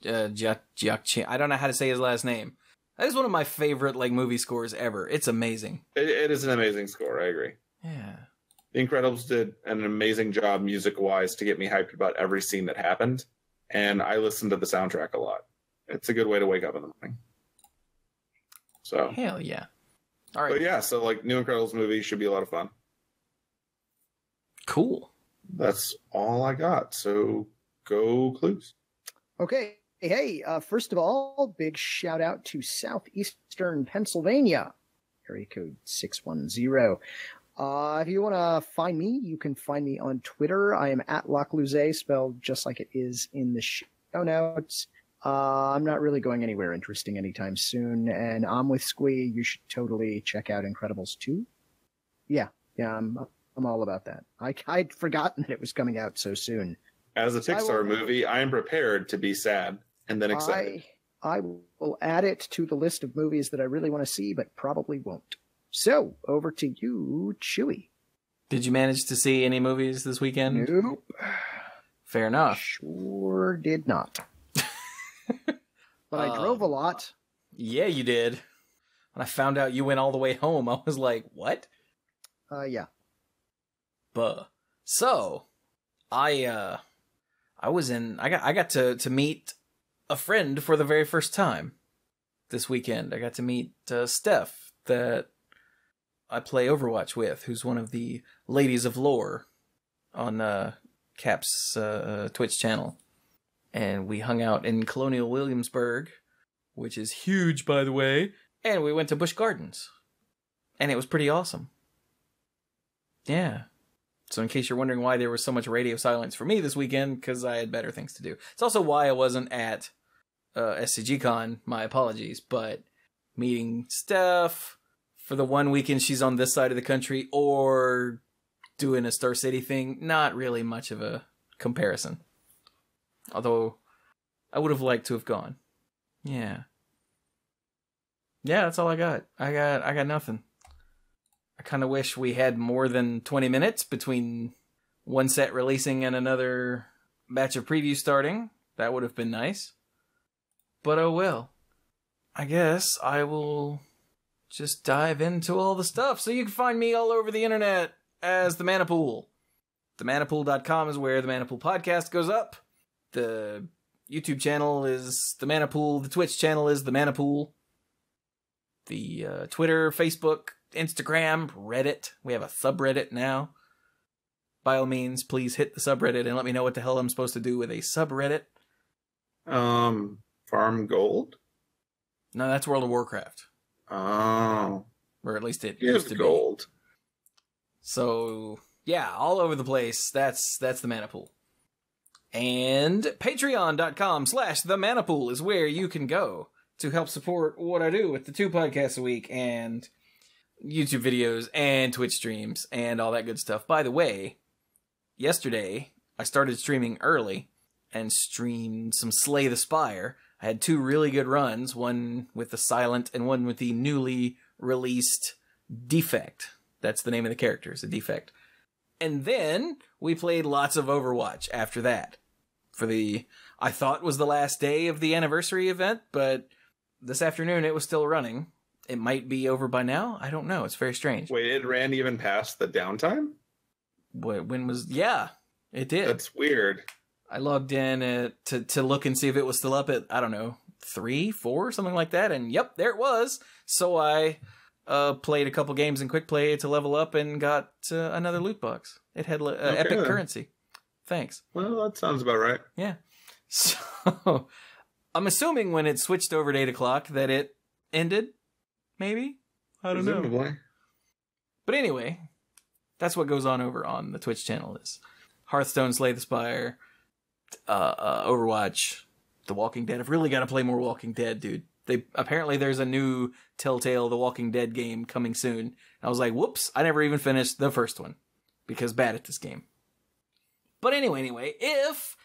Giacchino. I don't know how to say his last name. That is one of my favorite movie scores ever. It's amazing. It is an amazing score, I agree. Yeah. The Incredibles did an amazing job music-wise to get me hyped about every scene that happened, and I listened to the soundtrack a lot. It's a good way to wake up in the morning. So hell yeah. All right. But yeah, so new Incredibles movie should be a lot of fun. Cool. That's all I got. So go Cluze. Okay. Hey, first of all, big shout out to Southeastern Pennsylvania, area code 610. If you want to find me, you can find me on Twitter. I am at Lacluyze, spelled just like it is in the show notes. I'm not really going anywhere interesting anytime soon, and I'm with Squee. You should totally check out Incredibles 2. Yeah, I'm all about that. I'd forgotten that it was coming out so soon. As a Pixar movie, I am prepared to be sad and then excited. I will add it to the list of movies that I really want to see, but probably won't. So, over to you, Chewie. Did you manage to see any movies this weekend? Nope. Fair enough. Sure did not. But I drove a lot. Yeah, you did. When I found out you went all the way home, I was like, what? Yeah. So, I got to meet a friend for the very first time this weekend. I got to meet Steph, that I play Overwatch with, who's one of the ladies of lore on Cap's Twitch channel. And we hung out in Colonial Williamsburg, which is huge, by the way. And we went to Busch Gardens. And it was pretty awesome. Yeah. So in case you're wondering why there was so much radio silence for me this weekend, because I had better things to do. It's also why I wasn't at SCGCon, my apologies. But meeting Steph for the one weekend she's on this side of the country, or doing a Star City thing, not really much of a comparison. Although, I would have liked to have gone. Yeah. Yeah, that's all I got. I got nothing. I kind of wish we had more than 20 minutes between one set releasing and another batch of previews starting. That would have been nice. But oh well. I guess I will just dive into all the stuff. So you can find me all over the internet as the Manapool. TheManapool.com is where the Manapool podcast goes up. The YouTube channel is the Manapool. The Twitch channel is the Manapool. The Twitter, Facebook, Instagram, Reddit. We have a subreddit now. By all means, please hit the subreddit and let me know what the hell I'm supposed to do with a subreddit. Farm gold? No, that's World of Warcraft. Oh. Or at least it Here's used to gold. be. So, yeah, all over the place. That's the Manapool. And patreon.com/themanapool is where you can go to help support what I do with the 2 podcasts a week and YouTube videos and Twitch streams and all that good stuff. By the way, yesterday I started streaming early and streamed some Slay the Spire. I had 2 really good runs, one with the Silent and one with the newly released Defect. That's the name of the character, it's a Defect. And then we played lots of Overwatch after that. For I thought was the last day of the anniversary event, but this afternoon it was still running. It might be over by now. I don't know. It's very strange. Wait, it ran even past the downtime? When was... Yeah, it did. That's weird. I logged in to look and see if it was still up at, I don't know, 3, 4, something like that. And yep, there it was. So I played a couple games in Quick Play to level up and got another loot box. It had epic currency. Thanks. Well, that sounds about right. Yeah. So I'm assuming when it switched over to 8 o'clock that it ended. Maybe? I don't know. But anyway, that's what goes on over on the Twitch channel is Hearthstone, Slay the Spire, Overwatch, The Walking Dead. I've really got to play more Walking Dead, dude. Apparently there's a new Telltale The Walking Dead game coming soon. I was like, whoops, I never even finished the first one because bad at this game. But anyway, if,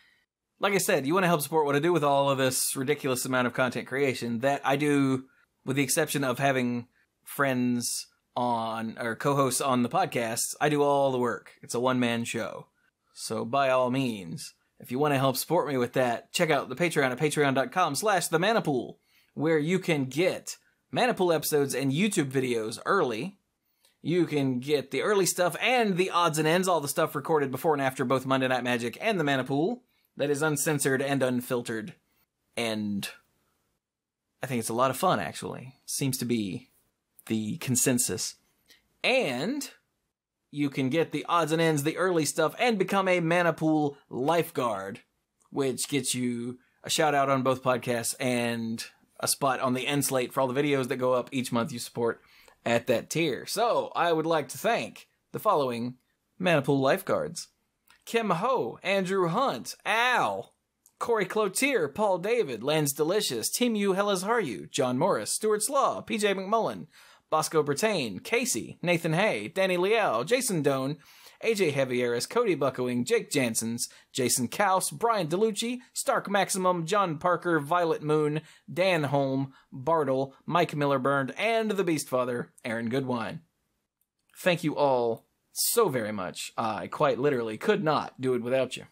like I said, you want to help support what I do with all of this ridiculous amount of content creation that I do, with the exception of having friends on, or co-hosts on the podcasts, I do all the work. It's a one-man show. So by all means, if you want to help support me with that, check out the Patreon at patreon.com/themanapool, where you can get Manapool episodes and YouTube videos early. You can get the early stuff and the odds and ends, all the stuff recorded before and after both Monday Night Magic and the Manapool, that is uncensored and unfiltered. And I think it's a lot of fun, actually. Seems to be the consensus. And you can get the odds and ends, the early stuff, and become a Manapool lifeguard, which gets you a shout out on both podcasts and a spot on the end slate for all the videos that go up each month you support at that tier. So I would like to thank the following Manapool lifeguards: Kim Ho, Andrew Hunt, Al, Corey Cloutier, Paul David, Lance Delicious, Team U Hellas Haryu, John Morris, Stuart Slaw, PJ McMullen, Bosco Bertain, Casey, Nathan Hay, Danny Liao, Jason Doan, AJ Javieres, Cody Buckowing, Jake Jansons, Jason Kaus, Brian DeLucci, Stark Maximum, John Parker, Violet Moon, Dan Holm, Bartle, Mike Miller-Burned, and the Beastfather, Aaron Goodwine. Thank you all so very much. I quite literally could not do it without you.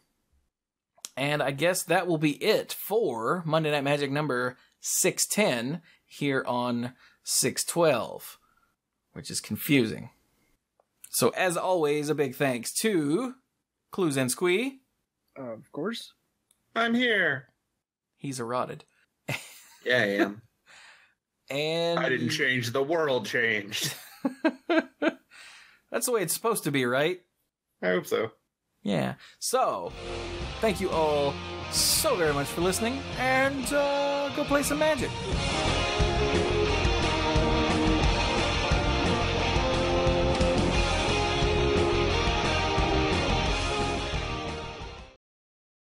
And I guess that will be it for Monday Night Magic number 610 here on 612, which is confusing. So as always, a big thanks to Cluze and Squee. Of course. I'm here. He's eroded. Yeah, I am. And I didn't change, the world changed. That's the way it's supposed to be, right? I hope so. Yeah. So, thank you all so very much for listening, and go play some Magic.